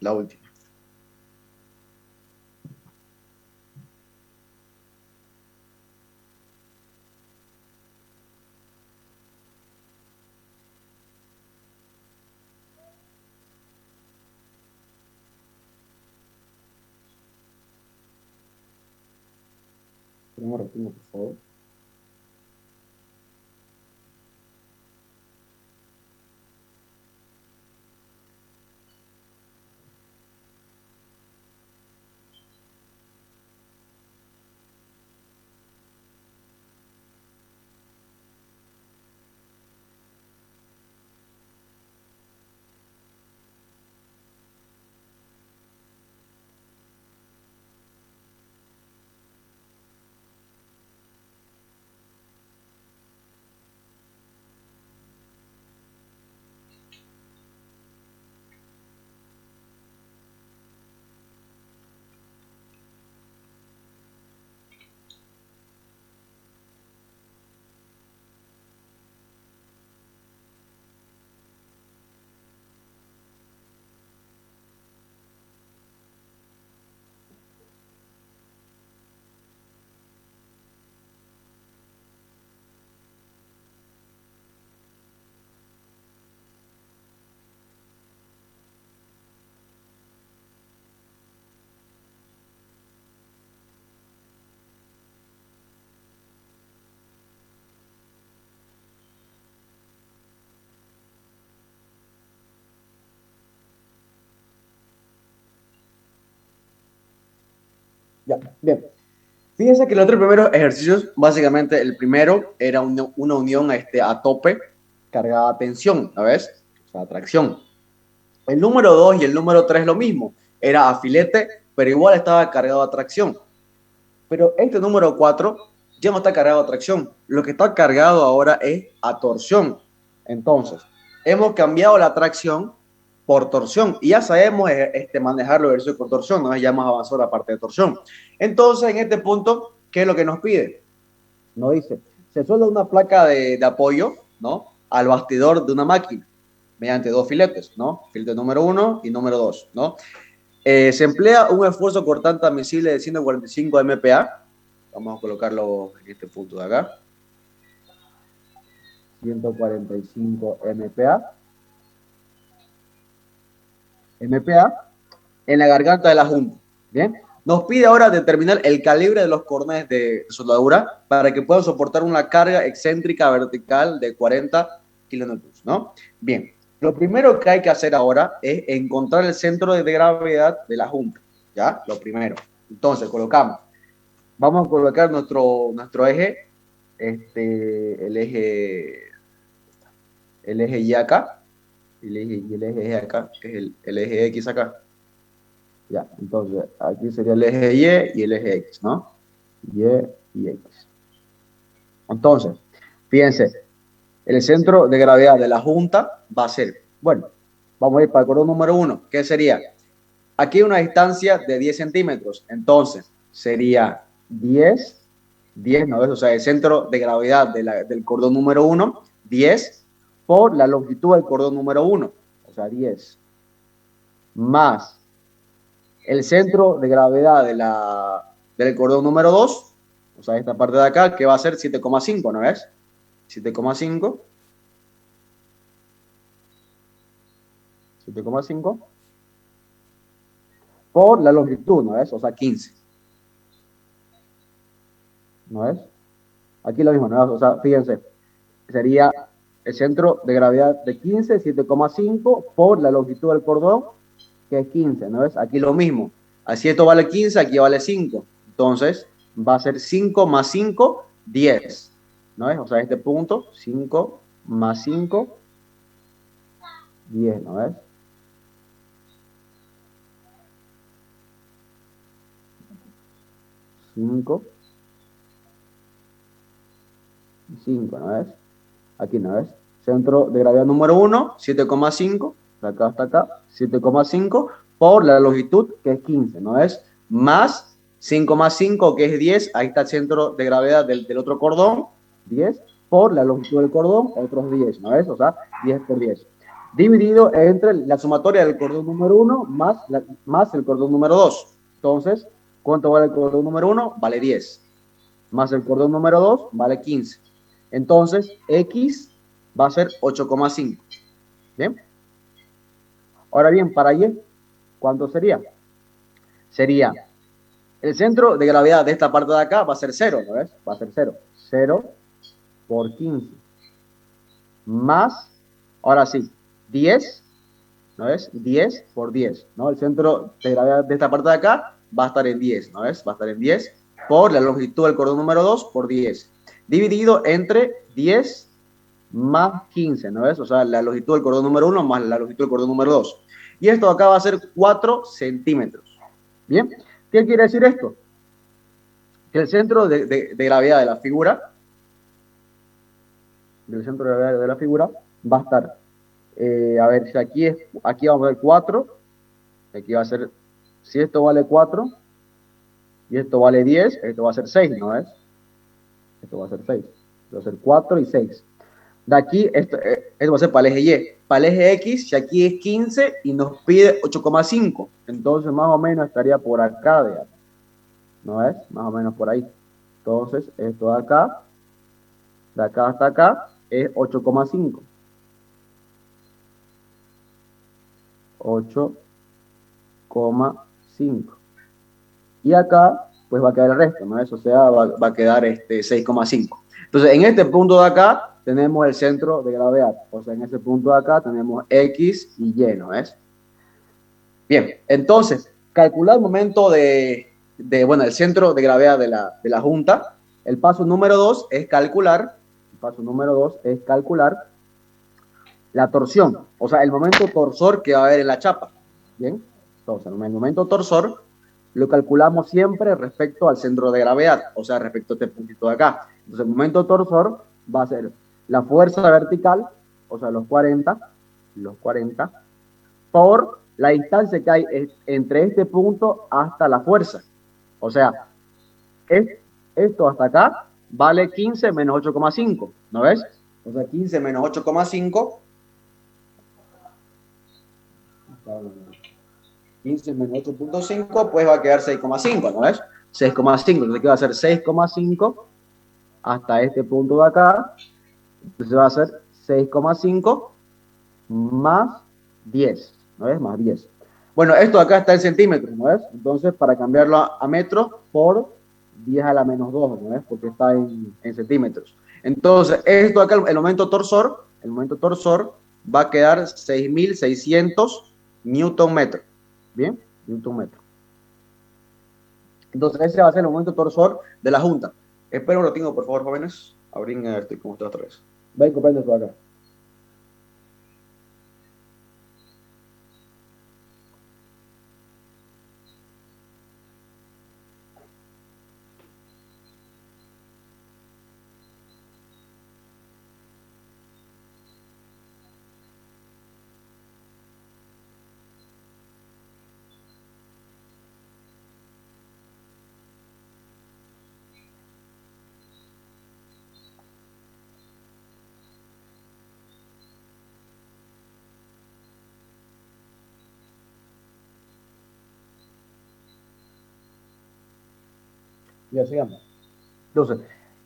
la última. Un ratito, por favor. Ya, bien. Fíjense que los tres primeros ejercicios, básicamente el primero era una unión a tope cargada a tensión, ¿no ves? O sea, tracción. El número 2 y el número 3 lo mismo, era a filete, pero igual estaba cargado a tracción. Pero este número 4 ya no está cargado a tracción, lo que está cargado ahora es a torsión. Entonces, hemos cambiado la tracción por torsión y ya sabemos manejar los ejercicios con torsión, no ya hemos avanzado la parte de torsión. Entonces, en este punto, ¿qué es lo que nos pide? Nos dice, se suelda una placa de apoyo, ¿no?, al bastidor de una máquina mediante dos filetes, ¿no? Filete número 1 y número 2, ¿no? Se emplea un esfuerzo cortante admisible de 145 MPa. Vamos a colocarlo en este punto de acá. 145 MPa. MPa en la garganta de la junta. Bien. Nos pide ahora determinar el calibre de los cordones de soldadura para que puedan soportar una carga excéntrica vertical de 40 kilonewtons, ¿no? Bien. Lo primero que hay que hacer ahora es encontrar el centro de gravedad de la junta, ¿ya? Lo primero. Entonces, colocamos. Vamos a colocar nuestro eje, el eje Y acá, y el eje Y acá, que es el eje X acá. Ya, entonces, aquí sería el eje Y y el eje X, ¿no? Y y X. Entonces, fíjense, el centro de gravedad de la junta va a ser, bueno, vamos a ir para el cordón número 1, ¿qué sería? Aquí hay una distancia de 10 centímetros, entonces sería 10, ¿no ves? O sea, el centro de gravedad del cordón número 1, 10 por la longitud del cordón número 1, o sea, 10, más el centro de gravedad del cordón número 2, o sea, esta parte de acá, que va a ser 7,5, ¿no ves? 7,5 por la longitud, ¿no ves? O sea, 15. ¿No ves? Aquí lo mismo, ¿no ves? O sea, fíjense, sería el centro de gravedad de 15, 7,5 por la longitud del cordón, que es 15, ¿no ves? Aquí lo mismo. Así esto vale 15, aquí vale 5. Entonces, va a ser 5 más 5, 10. ¿No ves? O sea, este punto, 5 más 5, 10, ¿no ves? Cinco, ¿no ves? Aquí, ¿no ves? Centro de gravedad número 1, 7,5, de acá hasta acá, 7,5 por la longitud, que es 15, ¿no ves? Más 5 más 5, que es 10, ahí está el centro de gravedad del otro cordón, 10, por la longitud del cordón, otros 10, ¿no ves? O sea, 10 por 10. dividido entre la sumatoria del cordón número 1 más el cordón número 2. Entonces, ¿cuánto vale el cordón número 1? Vale 10. Más el cordón número 2 vale 15. Entonces, X va a ser 8,5. ¿Bien? Ahora bien, para Y, ¿cuánto sería? Sería, el centro de gravedad de esta parte de acá va a ser 0, ¿no ves? Va a ser 0. 0 por 15. Más, ahora sí, 10, ¿no ves? 10 por 10, ¿no? El centro de gravedad de esta parte de acá va a estar en 10, ¿no ves? Va a estar en 10 por la longitud del cordón número 2 por 10. Dividido entre 10 más 15, ¿no ves? O sea, la longitud del cordón número 1 más la longitud del cordón número 2. Y esto acá va a ser 4 centímetros. ¿Bien? ¿Qué quiere decir esto? Que el centro de gravedad de la figura, va a estar, a ver, si aquí vamos a ver 4, aquí va a ser, si esto vale 4, y esto vale 10, esto va a ser 6, ¿no ves? Esto va a ser 6. Esto va a ser 4 y 6. De aquí, esto va a ser para el eje Y. Para el eje X, si aquí es 15 y nos pide 8,5, entonces más o menos estaría por acá, ¿no ves? Más o menos por ahí. Entonces, esto de acá hasta acá, es 8,5. 8,5. Y acá, pues va a quedar el resto, ¿no? Eso, o sea, va a quedar 6,5. Entonces, en este punto de acá, tenemos el centro de gravedad. O sea, en ese punto de acá tenemos X y Y, ¿no es? Bien, entonces, calcular el momento bueno, el centro de gravedad de la junta. El paso número 2 es calcular, la torsión, o sea, el momento torsor que va a haber en la chapa. Bien, entonces, el momento torsor lo calculamos siempre respecto al centro de gravedad, o sea, respecto a este puntito de acá. Entonces, el momento torsor va a ser la fuerza vertical, o sea, los 40, por la distancia que hay entre este punto hasta la fuerza. O sea, esto hasta acá vale 15 menos 8,5, ¿no ves? O sea, 15 menos 8,5. 15 menos 8,5, pues va a quedar 6,5, ¿no ves? 6,5, entonces ¿qué va a ser? 6,5 hasta este punto de acá. Entonces va a ser 6,5 más 10, ¿no ves? Más 10. Bueno, esto acá está en centímetros, ¿no ves? Entonces, para cambiarlo a metros, por 10 a la menos 2, ¿no ves? Porque está en centímetros. Entonces, esto acá, el momento torsor va a quedar 6.600 newton metro. ¿Bien? Newton metro. Entonces, ese va a ser el momento torsor de la junta. Espero lo tengo, por favor, jóvenes. Abrin como está otra vez. Ven, comprende esto acá. Ya sigamos. Entonces,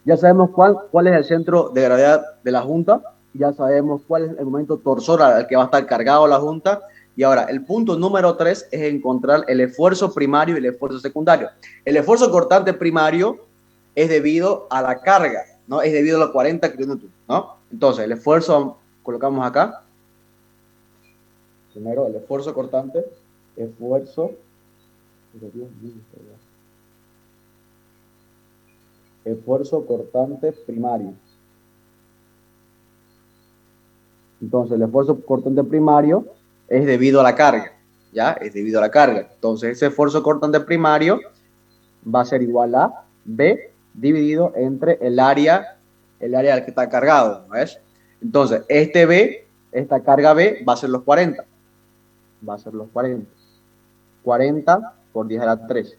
ya sabemos cuál es el centro de gravedad de la junta, ya sabemos cuál es el momento torsor al que va a estar cargado la junta, y ahora el punto número 3 es encontrar el esfuerzo primario y el esfuerzo secundario. El esfuerzo cortante primario es debido a la carga, ¿no? Es debido a los 40 kilonewton, ¿no? Entonces, el esfuerzo, colocamos acá, primero el esfuerzo cortante, esfuerzo cortante primario. Entonces, el esfuerzo cortante primario es debido a la carga, ¿ya? Es debido a la carga. Entonces, ese esfuerzo cortante primario va a ser igual a B dividido entre el área al que está cargado, ¿no es? Entonces, esta carga B va a ser los 40. Va a ser los 40. 40 por 10 a la 3.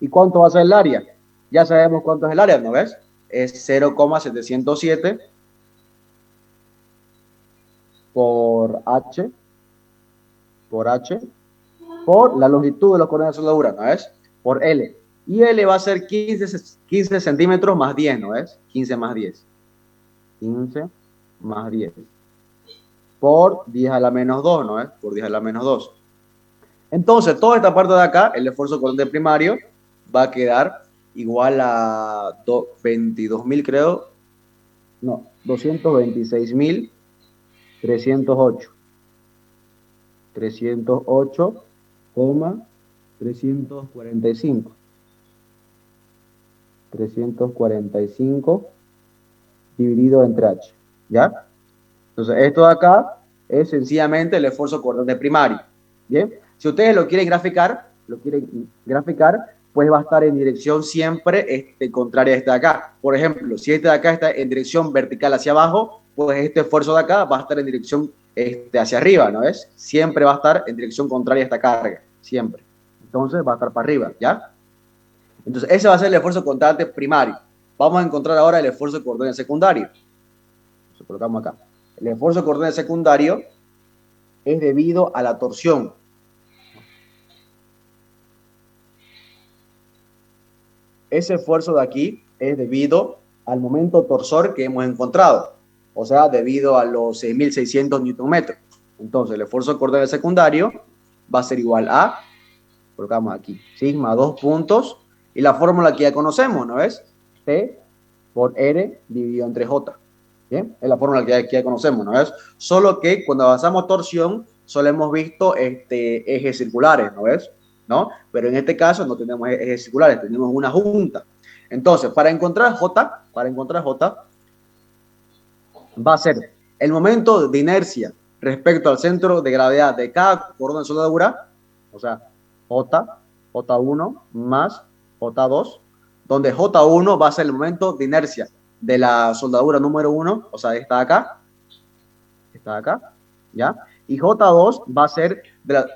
¿Y cuánto va a ser el área? Ya sabemos cuánto es el área, ¿no ves? Es 0,707 por H, por la longitud de los cordones de soldadura, ¿no es? Por L. Y L va a ser 15 centímetros más 10, ¿no es? 15 más 10. 15 más 10. Por 10 a la menos 2, ¿no es? Por 10 a la menos 2. Entonces, toda esta parte de acá, el esfuerzo cortante primario, va a quedar igual a 22.000, creo. No, 226.308. 308,345. 345 dividido entre H. ¿Ya? Entonces, esto de acá es sencillamente el esfuerzo cortante primario. ¿Bien? Si ustedes lo quieren graficar, pues va a estar en dirección siempre contraria a este de acá. Por ejemplo, si este de acá está en dirección vertical hacia abajo, pues este esfuerzo de acá va a estar en dirección hacia arriba, ¿no es? Siempre va a estar en dirección contraria a esta carga, siempre. Entonces va a estar para arriba, ¿ya? Entonces ese va a ser el esfuerzo cortante primario. Vamos a encontrar ahora el esfuerzo cortante secundario. Lo colocamos acá. El esfuerzo cortante secundario es debido a la torsión. Ese esfuerzo de aquí es debido al momento torsor que hemos encontrado, o sea, debido a los 6.600 Nm. Entonces, el esfuerzo cortante secundario va a ser igual a, colocamos aquí, sigma 2 puntos, y la fórmula que ya conocemos, ¿no es? T por R dividido entre J. ¿Bien? Es la fórmula que ya conocemos, ¿no es? Solo que cuando avanzamos torsión, solo hemos visto ejes circulares, ¿no es? ¿No? Pero en este caso no tenemos ejes circulares, tenemos una junta. Entonces, para encontrar J, va a ser el momento de inercia respecto al centro de gravedad de cada cordón de soldadura, o sea, J1 más J2, donde J1 va a ser el momento de inercia de la soldadura número 1, o sea, esta de acá, ¿ya? Y J2 va a ser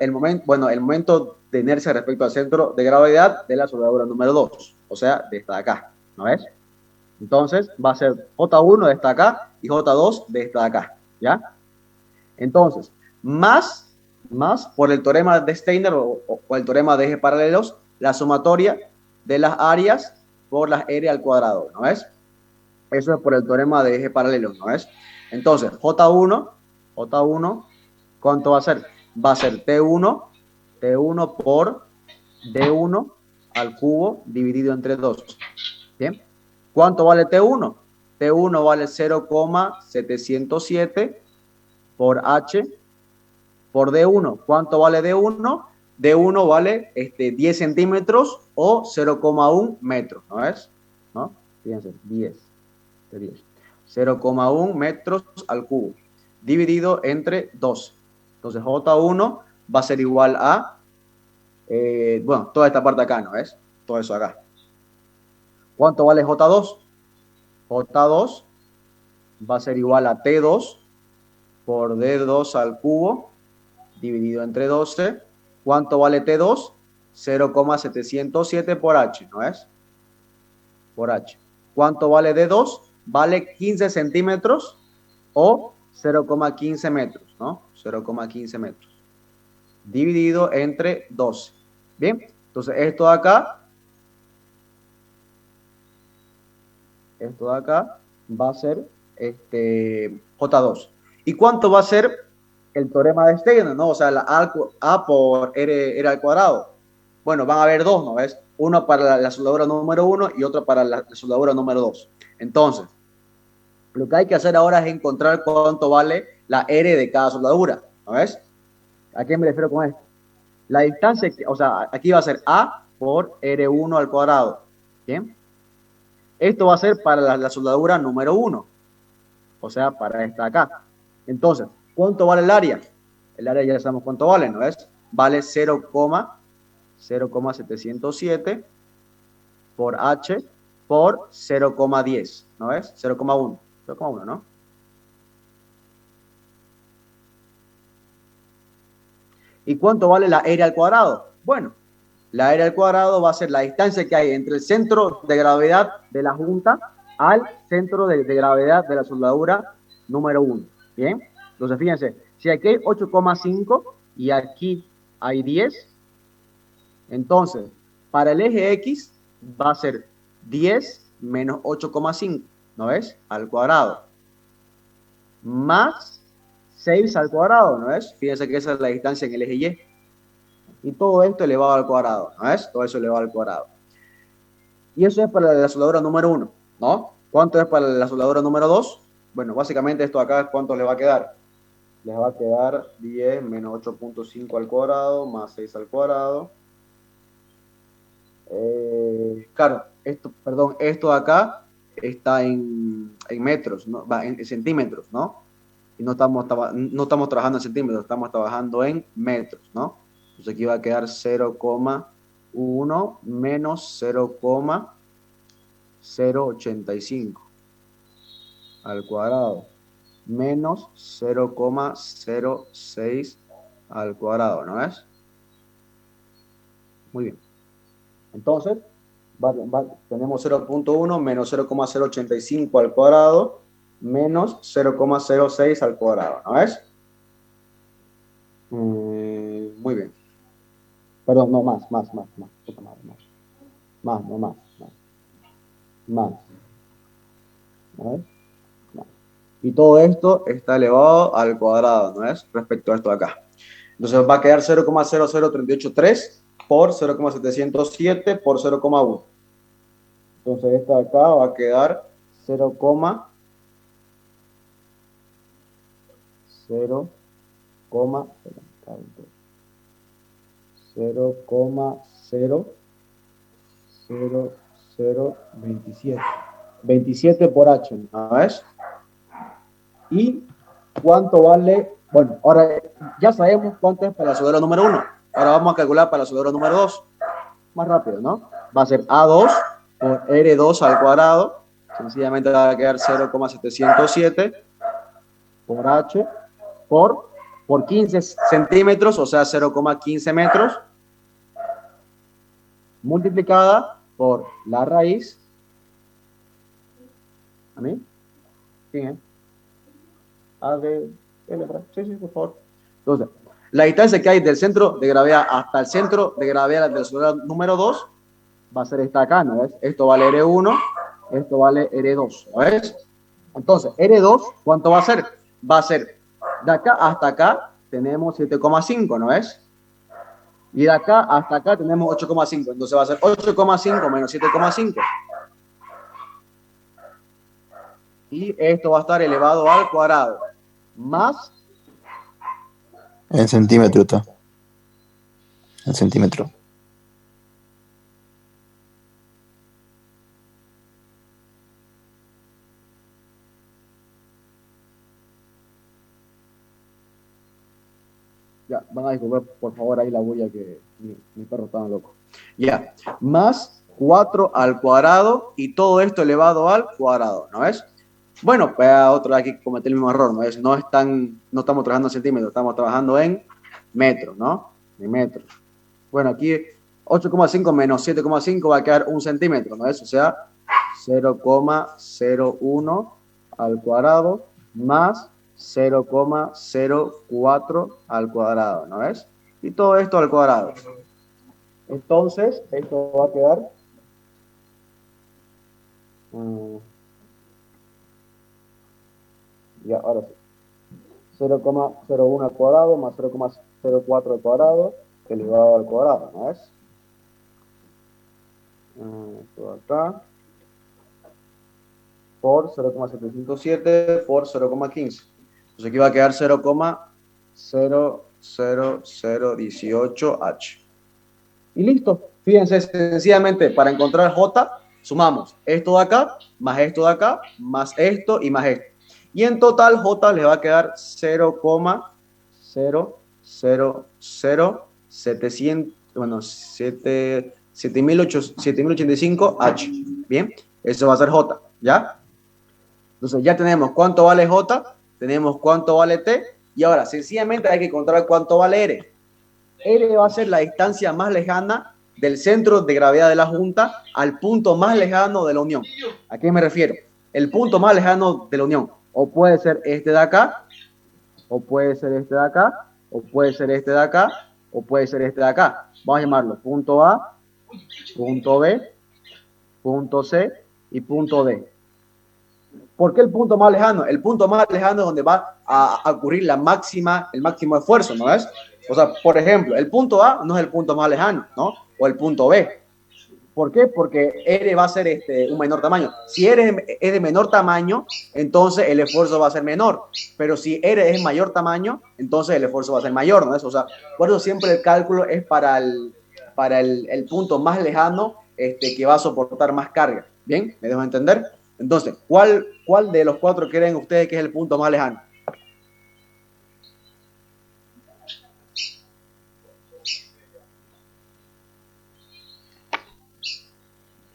el momento de inercia respecto al centro de gravedad de la soldadura número 2, o sea, de esta de acá, ¿no ves? Entonces va a ser J1 de esta de acá y J2 de esta de acá, ¿ya? Entonces, más por el teorema de Steiner o el teorema de ejes paralelos, la sumatoria de las áreas por las R al cuadrado, ¿no ves? Eso es por el teorema de ejes paralelos, ¿no ves? Entonces, J1, ¿cuánto va a ser? Va a ser T1 por D1 al cubo dividido entre 2. ¿Bien? ¿Cuánto vale T1? T1 vale 0,707 por H por D1. ¿Cuánto vale D1? D1 vale 10 centímetros o 0,1 metros, ¿no es? ¿No? Fíjense, 10. 0,1 metros al cubo, dividido entre 2. Entonces, J1 va a ser igual a, toda esta parte acá, ¿no es? Todo eso acá. ¿Cuánto vale J2? J2 va a ser igual a T2 por D2 al cubo, dividido entre 12. ¿Cuánto vale T2? 0,707 por H, ¿no es? Por H. ¿Cuánto vale D2? Vale 15 centímetros o 0,15 metros, ¿no? 0,15 metros. Dividido entre 12. Bien, entonces esto de acá va a ser J2. ¿Y cuánto va a ser el teorema de Steiner, ¿no? O sea, la A por R al cuadrado. Bueno, van a haber dos, ¿no ves? Uno para la soldadura número 1 y otro para la soldadura número 2. Entonces, lo que hay que hacer ahora es encontrar cuánto vale la R de cada soldadura, ¿no ves? ¿A qué me refiero con esto? La distancia, o sea, aquí va a ser A por R1 al cuadrado, ¿bien? Esto va a ser para la soldadura número 1, o sea, para esta acá. Entonces, ¿cuánto vale el área? El área ya sabemos cuánto vale, ¿no es? Vale 0,707 por H por 0,10, ¿no es? 0,1, 0,1, ¿no? ¿Y cuánto vale la R al cuadrado? Bueno, la R al cuadrado va a ser la distancia que hay entre el centro de gravedad de la junta al centro de gravedad de la soldadura número 1. ¿Bien? Entonces, fíjense, si aquí hay 8,5 y aquí hay 10, entonces, para el eje X va a ser 10 menos 8,5, ¿no ves? Al cuadrado. Más 6 al cuadrado, ¿no ves? Fíjense que esa es la distancia en el eje Y. Y todo esto elevado al cuadrado, ¿no ves? Todo eso elevado al cuadrado. Y eso es para la soldadura número 1, ¿no? ¿Cuánto es para la soldadura número 2? Bueno, básicamente esto acá, ¿cuánto le va a quedar? Les va a quedar 10 menos 8,5 al cuadrado más 6 al cuadrado. Claro, esto de acá está en metros, ¿no? Va en centímetros, ¿no? Y no estamos trabajando en centímetros, estamos trabajando en metros, ¿no? Entonces aquí va a quedar 0,1 menos 0,085 al cuadrado menos 0,06 al cuadrado, ¿no es? Muy bien. Entonces, tenemos 0,1 menos 0,085 al cuadrado menos 0,06 al cuadrado, ¿no es? Muy bien. Perdón, no, más. ¿No es? Y todo esto está elevado al cuadrado, ¿no es? Respecto a esto de acá. Entonces va a quedar 0,00383 por 0,707 por 0,1. Entonces esta de acá va a quedar 0,0, cero 27 por H, ¿no ves? ¿Y cuánto vale? Bueno, ahora ya sabemos cuánto es para la soldadura número 1. Ahora vamos a calcular para la soldadura número 2. Más rápido, ¿no? Va a ser A2 por R2 al cuadrado. Sencillamente va a quedar 0,707 por H por 15 centímetros, o sea, 0,15 metros, multiplicada por la raíz. ¿A mí? ¿Quién es? A de L, sí, por favor. Entonces, la distancia que hay del centro de gravedad hasta el centro de gravedad de la soldadura número 2 va a ser esta acá, ¿no ves? Esto vale R1, esto vale R2, ¿no ves? Entonces, R2, ¿cuánto va a ser? Va a ser, de acá hasta acá tenemos 7,5, ¿no ves? Y de acá hasta acá tenemos 8,5, entonces va a ser 8,5 menos 7,5. Y esto va a estar elevado al cuadrado, más... En centímetro está. En centímetro. Ya, van a disculpar, por favor, ahí la bulla que mi perro estaba loco. Ya, más 4 al cuadrado y todo esto elevado al cuadrado, ¿no ves? Bueno, pues otro aquí que comete el mismo error, ¿no es? No estamos trabajando en centímetros, estamos trabajando en metros, ¿no? En metros. Bueno, aquí 8,5 menos 7,5 va a quedar 1 centímetro, ¿no es? O sea, 0,01 al cuadrado más 0,04 al cuadrado, ¿no ves? Y todo esto al cuadrado. Entonces, esto va a quedar... ya, ahora sí. 0,01 al cuadrado más 0,04 al cuadrado elevado al cuadrado, ¿no es? Esto acá. Por 0,707 por 0,15. Entonces aquí va a quedar 0,00018H. Y listo. Fíjense, sencillamente, para encontrar J, sumamos esto de acá, más esto de acá, más esto y más esto. Y en total J le va a quedar 7085H. Bien, eso va a ser J, ¿ya? Entonces ya tenemos cuánto vale J, tenemos cuánto vale T, y ahora sencillamente hay que encontrar cuánto vale R. R va a ser la distancia más lejana del centro de gravedad de la junta al punto más lejano de la unión. ¿A qué me refiero? El punto más lejano de la unión. O puede ser este de acá, o puede ser este de acá, o puede ser este de acá, o puede ser este de acá. Vamos a llamarlo punto A, punto B, punto C y punto D. ¿Por qué el punto más lejano? El punto más lejano es donde va a ocurrir el máximo esfuerzo, ¿no es? O sea, por ejemplo, el punto A no es el punto más lejano, ¿no? O el punto B. ¿Por qué? Porque R va a ser un menor tamaño. Si R es de menor tamaño, entonces el esfuerzo va a ser menor. Pero si R es mayor tamaño, entonces el esfuerzo va a ser mayor, ¿no es? O sea, por eso siempre el cálculo es para el punto más lejano que va a soportar más carga. ¿Bien? ¿Me dejo entender? Entonces, ¿cuál de los cuatro creen ustedes que es el punto más lejano?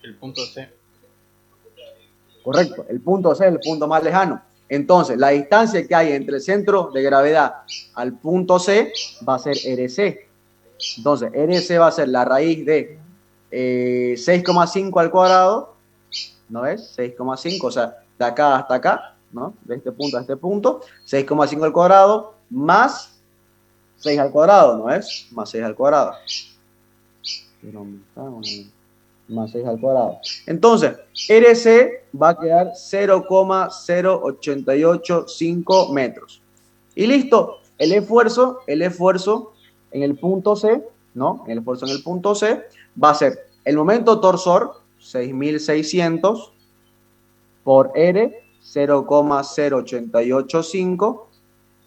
El punto C. Correcto, el punto C es el punto más lejano. Entonces, la distancia que hay entre el centro de gravedad al punto C va a ser RC. Entonces, RC va a ser la raíz de 6,5 al cuadrado, ¿no es? 6,5, o sea, de acá hasta acá, ¿no? De este punto a este punto, 6,5 al cuadrado más 6 al cuadrado, ¿no es? Más 6 al cuadrado. Más 6 al cuadrado. Entonces, RC va a quedar 0,0885 metros. Y listo, el esfuerzo en el punto C, ¿no? El esfuerzo en el punto C va a ser el momento torsor, 6.600, por R, 0,0885,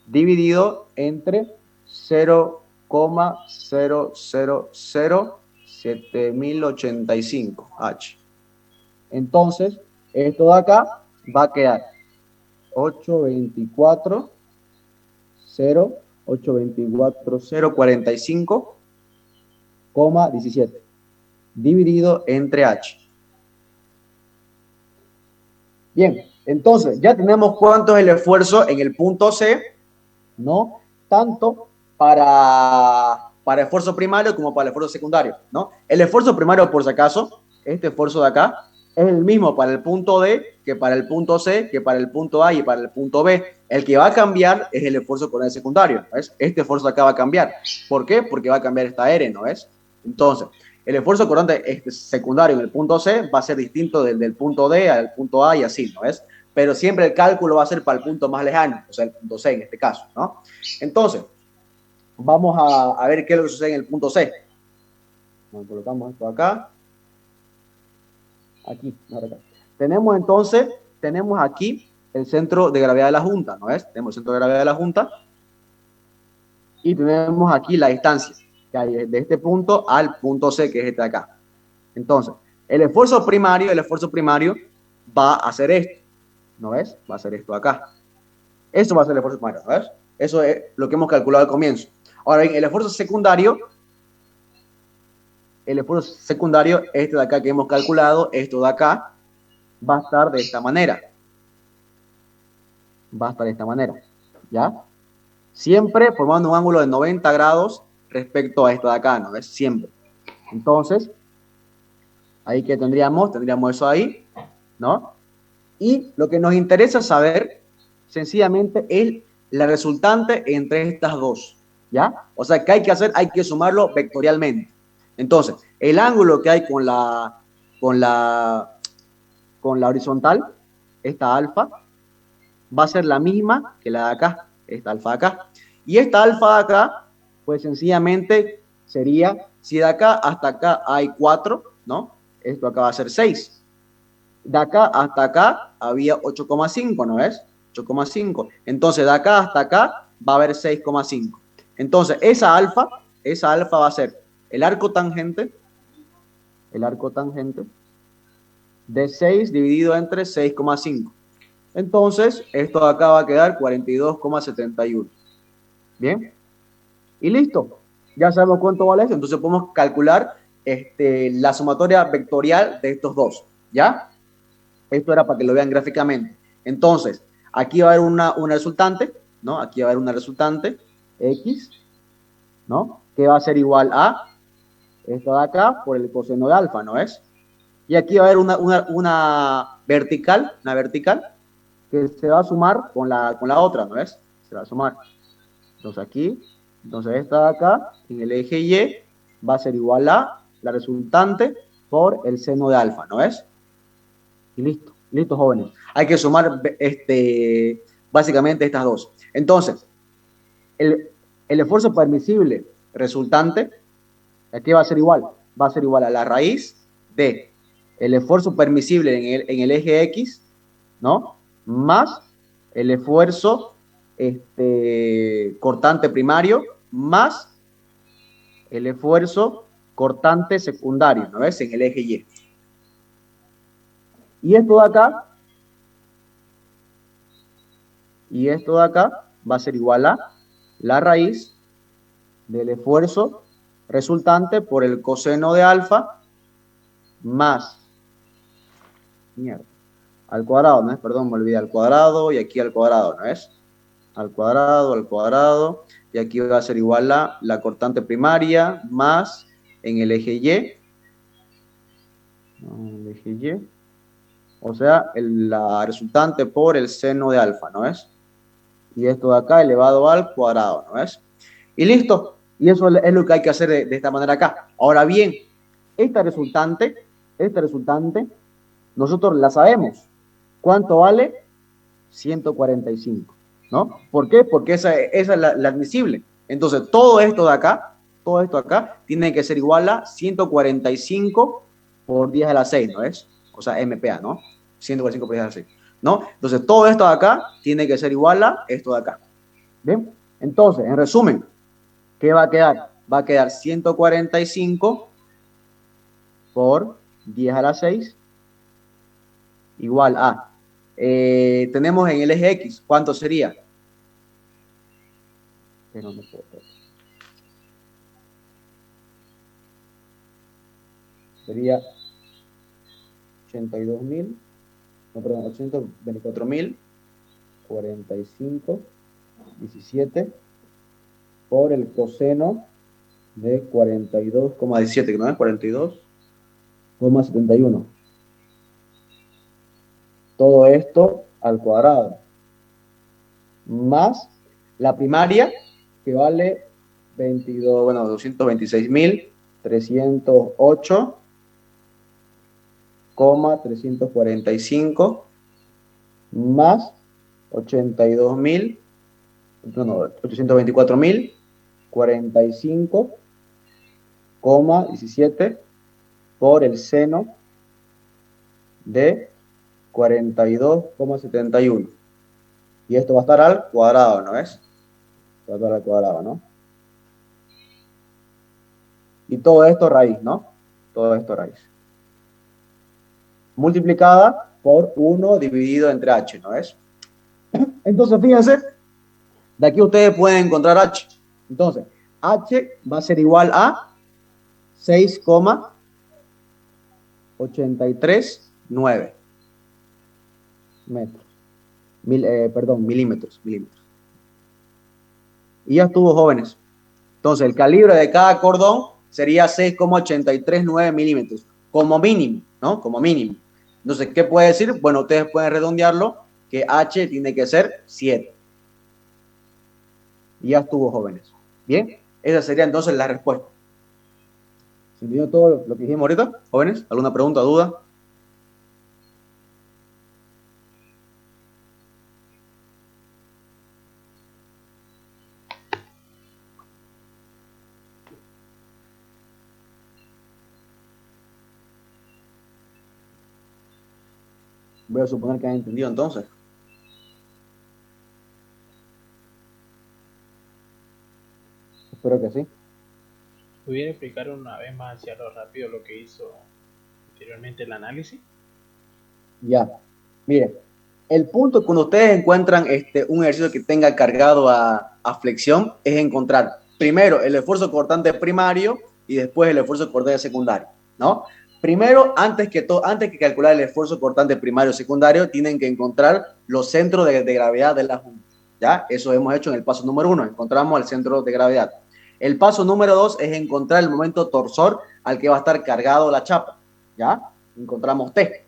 dividido entre 0,0007.085 H. Entonces, esto de acá va a quedar 824,045,17 dividido entre H. Bien, entonces ya tenemos cuánto es el esfuerzo en el punto C, ¿no? Tanto para esfuerzo primario como para el esfuerzo secundario, ¿no? El esfuerzo primario, por si acaso, este esfuerzo de acá, es el mismo para el punto D que para el punto C, que para el punto A y para el punto B. El que va a cambiar es el esfuerzo coronal secundario, ¿no es? Este esfuerzo de acá va a cambiar. ¿Por qué? Porque va a cambiar esta R, ¿no es? Entonces, el esfuerzo coronal secundario en el punto C va a ser distinto del punto D al punto A y así, ¿no es? Pero siempre el cálculo va a ser para el punto más lejano, o sea, el punto C en este caso, ¿no? Entonces, vamos a ver qué es lo que sucede en el punto C. Nos colocamos esto acá. Aquí, acá. Tenemos aquí el centro de gravedad de la Junta, ¿no es? Tenemos el centro de gravedad de la Junta y tenemos aquí la distancia que hay de este punto al punto C, que es este de acá. Entonces, el esfuerzo primario va a ser esto, ¿no ves? Va a ser esto de acá. Eso va a ser el esfuerzo primario, ¿no ves? Eso es lo que hemos calculado al comienzo. Ahora bien, el esfuerzo secundario, este de acá que hemos calculado, esto de acá, va a estar de esta manera. ¿Ya? Siempre formando un ángulo de 90 grados respecto a esto de acá, ¿no ves? Siempre. Entonces, ahí que tendríamos eso ahí, ¿no? Y lo que nos interesa saber, sencillamente, es la resultante entre estas dos, ¿ya? O sea, ¿qué hay que hacer? Hay que sumarlo vectorialmente. Entonces, el ángulo que hay con la horizontal, esta alfa, va a ser la misma que la de acá, esta alfa de acá. Y esta alfa de acá, pues sencillamente sería, si de acá hasta acá hay 4, ¿no? Esto acá va a ser 6. De acá hasta acá había 8,5, ¿no es? 8,5. Entonces, de acá hasta acá va a haber 6,5. Entonces, esa alfa va a ser el arco tangente de 6 dividido entre 6,5. Entonces, esto de acá va a quedar 42,71. Bien. Y listo. Ya sabemos cuánto vale eso. Entonces, podemos calcular la sumatoria vectorial de estos dos. ¿Ya? Esto era para que lo vean gráficamente. Entonces, aquí va a haber una resultante, ¿no? Aquí va a haber una resultante, X, ¿no? Que va a ser igual a esto de acá por el coseno de alfa, ¿no es? Y aquí va a haber una vertical que se va a sumar con la otra, ¿no es? Se va a sumar. Entonces aquí, entonces esta de acá, en el eje Y, va a ser igual a la resultante por el seno de alfa, ¿no es? Y listo, listo, jóvenes. Hay que sumar básicamente estas dos. Entonces, el esfuerzo permisible resultante, aquí va a ser igual. Va a ser igual a la raíz de el esfuerzo permisible en el eje X, ¿no? Más el esfuerzo cortante primario, más el esfuerzo cortante secundario, ¿no ves? En el eje Y. Y esto de acá, va a ser igual a la raíz del esfuerzo resultante por el coseno de alfa más, al cuadrado, ¿no es? Perdón, me olvidé, al cuadrado y aquí al cuadrado, ¿no es? Al cuadrado, y aquí va a ser igual a la cortante primaria más en el eje Y, o sea, la resultante por el seno de alfa, ¿no es? Y esto de acá elevado al cuadrado, ¿no es? Y listo, y eso es lo que hay que hacer de esta manera acá. Ahora bien, esta resultante, nosotros la sabemos. ¿Cuánto vale? 145, ¿no? ¿Por qué? Porque esa es la admisible. Entonces, todo esto de acá, tiene que ser igual a 145 por 10 a la 6, ¿no es? O sea, MPa, ¿no? 145 por 10 a la 6, ¿no? Entonces, todo esto de acá tiene que ser igual a esto de acá. ¿Bien? Entonces, en resumen, ¿qué va a quedar? Va a quedar 145 por 10 a la 6 igual a... tenemos en el eje X, ¿cuánto sería? Pero no puedo. Sería 82.000, no, perdón, 824.000, 45, 17 por el coseno de 42,17, ¿no es? 42,71. Todo esto al cuadrado. Más la primaria, que vale 228,345 más 824.045,17 por el seno de 42,71. Y esto va a estar al cuadrado, ¿no es? Va a estar al cuadrado, ¿no? Y todo esto raíz, ¿no? Todo esto raíz. Multiplicada por 1 dividido entre h, ¿no es? Entonces, fíjense, de aquí ustedes pueden encontrar h. Entonces, h va a ser igual a 6,839 metros. Milímetros. Y ya estuvo, jóvenes. Entonces, el calibre de cada cordón sería 6,839 milímetros, como mínimo, ¿no? Como mínimo. Entonces, ¿qué puede decir? Bueno, ustedes pueden redondearlo, que H tiene que ser 7. Y ya estuvo, jóvenes. Bien, esa sería entonces la respuesta. ¿Se entendió todo lo que dijimos ahorita, jóvenes? ¿Alguna pregunta, duda? Voy a suponer que han entendido entonces. Espero que sí. ¿Pudiera explicar una vez más hacia lo rápido lo que hizo anteriormente el análisis? Ya. Mire, el punto cuando ustedes encuentran un ejercicio que tenga cargado a flexión es encontrar primero el esfuerzo cortante primario y después el esfuerzo cortante secundario, ¿no? Primero, antes que calcular el esfuerzo cortante primario o secundario, tienen que encontrar los centros de gravedad de la junta, ¿ya? Eso hemos hecho en el paso número 1, encontramos el centro de gravedad. El paso número 2 es encontrar el momento torsor al que va a estar cargado la chapa, ¿ya? Encontramos T.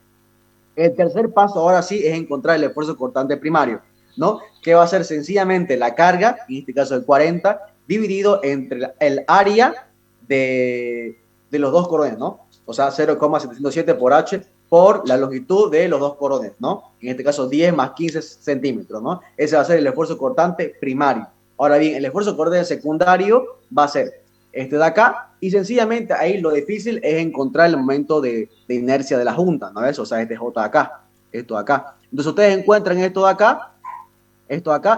El tercer paso, ahora sí, es encontrar el esfuerzo cortante primario. ¿no? Que va a ser sencillamente la carga, en este caso el 40, dividido entre el área de los dos corones, ¿no? O sea, 0,707 por H por la longitud de los dos corones, ¿no? En este caso 10 más 15 centímetros, ¿no? Ese va a ser el esfuerzo cortante primario. Ahora bien, el esfuerzo cortante secundario va a ser este de acá, y sencillamente ahí lo difícil es encontrar el momento de inercia de la junta, ¿no ves? O sea, este J de acá, esto de acá. Entonces ustedes encuentran esto de acá,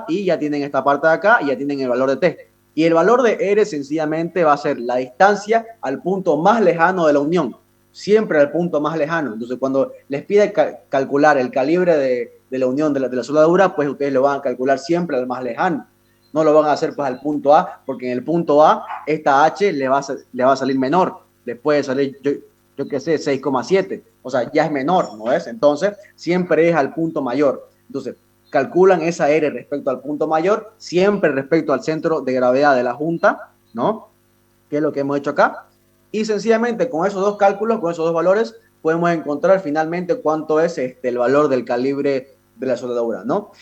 y ya tienen esta parte de acá, y ya tienen el valor de T. Y el valor de R sencillamente va a ser la distancia al punto más lejano de la unión, siempre al punto más lejano. Entonces cuando les pide calcular el calibre de la unión de la soldadura, pues ustedes lo van a calcular siempre al más lejano. No lo van a hacer pues al punto A, porque en el punto A esta H le va a salir menor, le puede salir, yo qué sé, 6,7, o sea, ya es menor, ¿no es? Entonces, siempre es al punto mayor. Entonces, calculan esa R respecto al punto mayor, siempre respecto al centro de gravedad de la junta, ¿no? Que es lo que hemos hecho acá. Y sencillamente con esos dos cálculos, con esos dos valores, podemos encontrar finalmente cuánto es el valor del calibre de la soldadura, ¿no?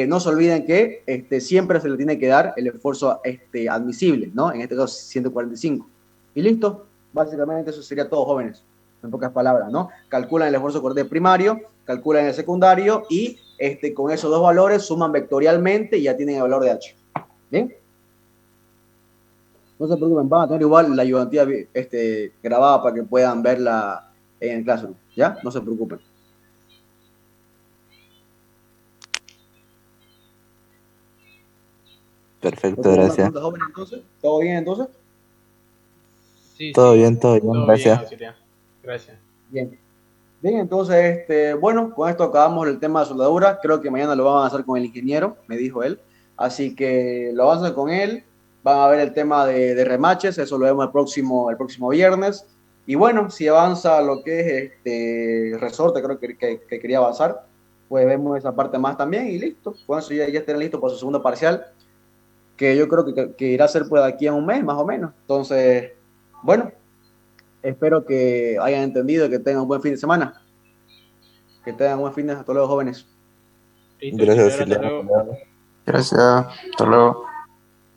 No se olviden que siempre se le tiene que dar el esfuerzo admisible, ¿no? En este caso 145. Y listo, básicamente eso sería todo, jóvenes, en pocas palabras, ¿no? Calculan el esfuerzo cortante primario, calculan el secundario y con esos dos valores suman vectorialmente y ya tienen el valor de H. ¿Bien? No se preocupen, van a tener igual la ayudantía grabada para que puedan verla en el Classroom, ¿ya? No se preocupen. Perfecto, gracias. Jóvenes, entonces? ¿Todo bien entonces? Sí, Todo sí, bien, gracias. Bien, auxiliar. Gracias. Bien. Bien, entonces, bueno, con esto acabamos el tema de soldadura. Creo que mañana lo van a avanzar con el ingeniero, me dijo él. Así que lo avanzan con él. Van a ver el tema de remaches, eso lo vemos el próximo viernes. Y bueno, si avanza lo que es resorte, creo que quería avanzar, pues vemos esa parte más también y listo. Con eso ya estén listos para su segundo parcial, que yo creo que irá a ser pues de aquí a un mes, más o menos. Entonces, bueno, espero que hayan entendido y que tengan un buen fin de semana. Que tengan un buen fin de semana a todos los jóvenes. Listo, Gracias, auxiliar, hasta auxiliar. luego. Gracias, hasta luego.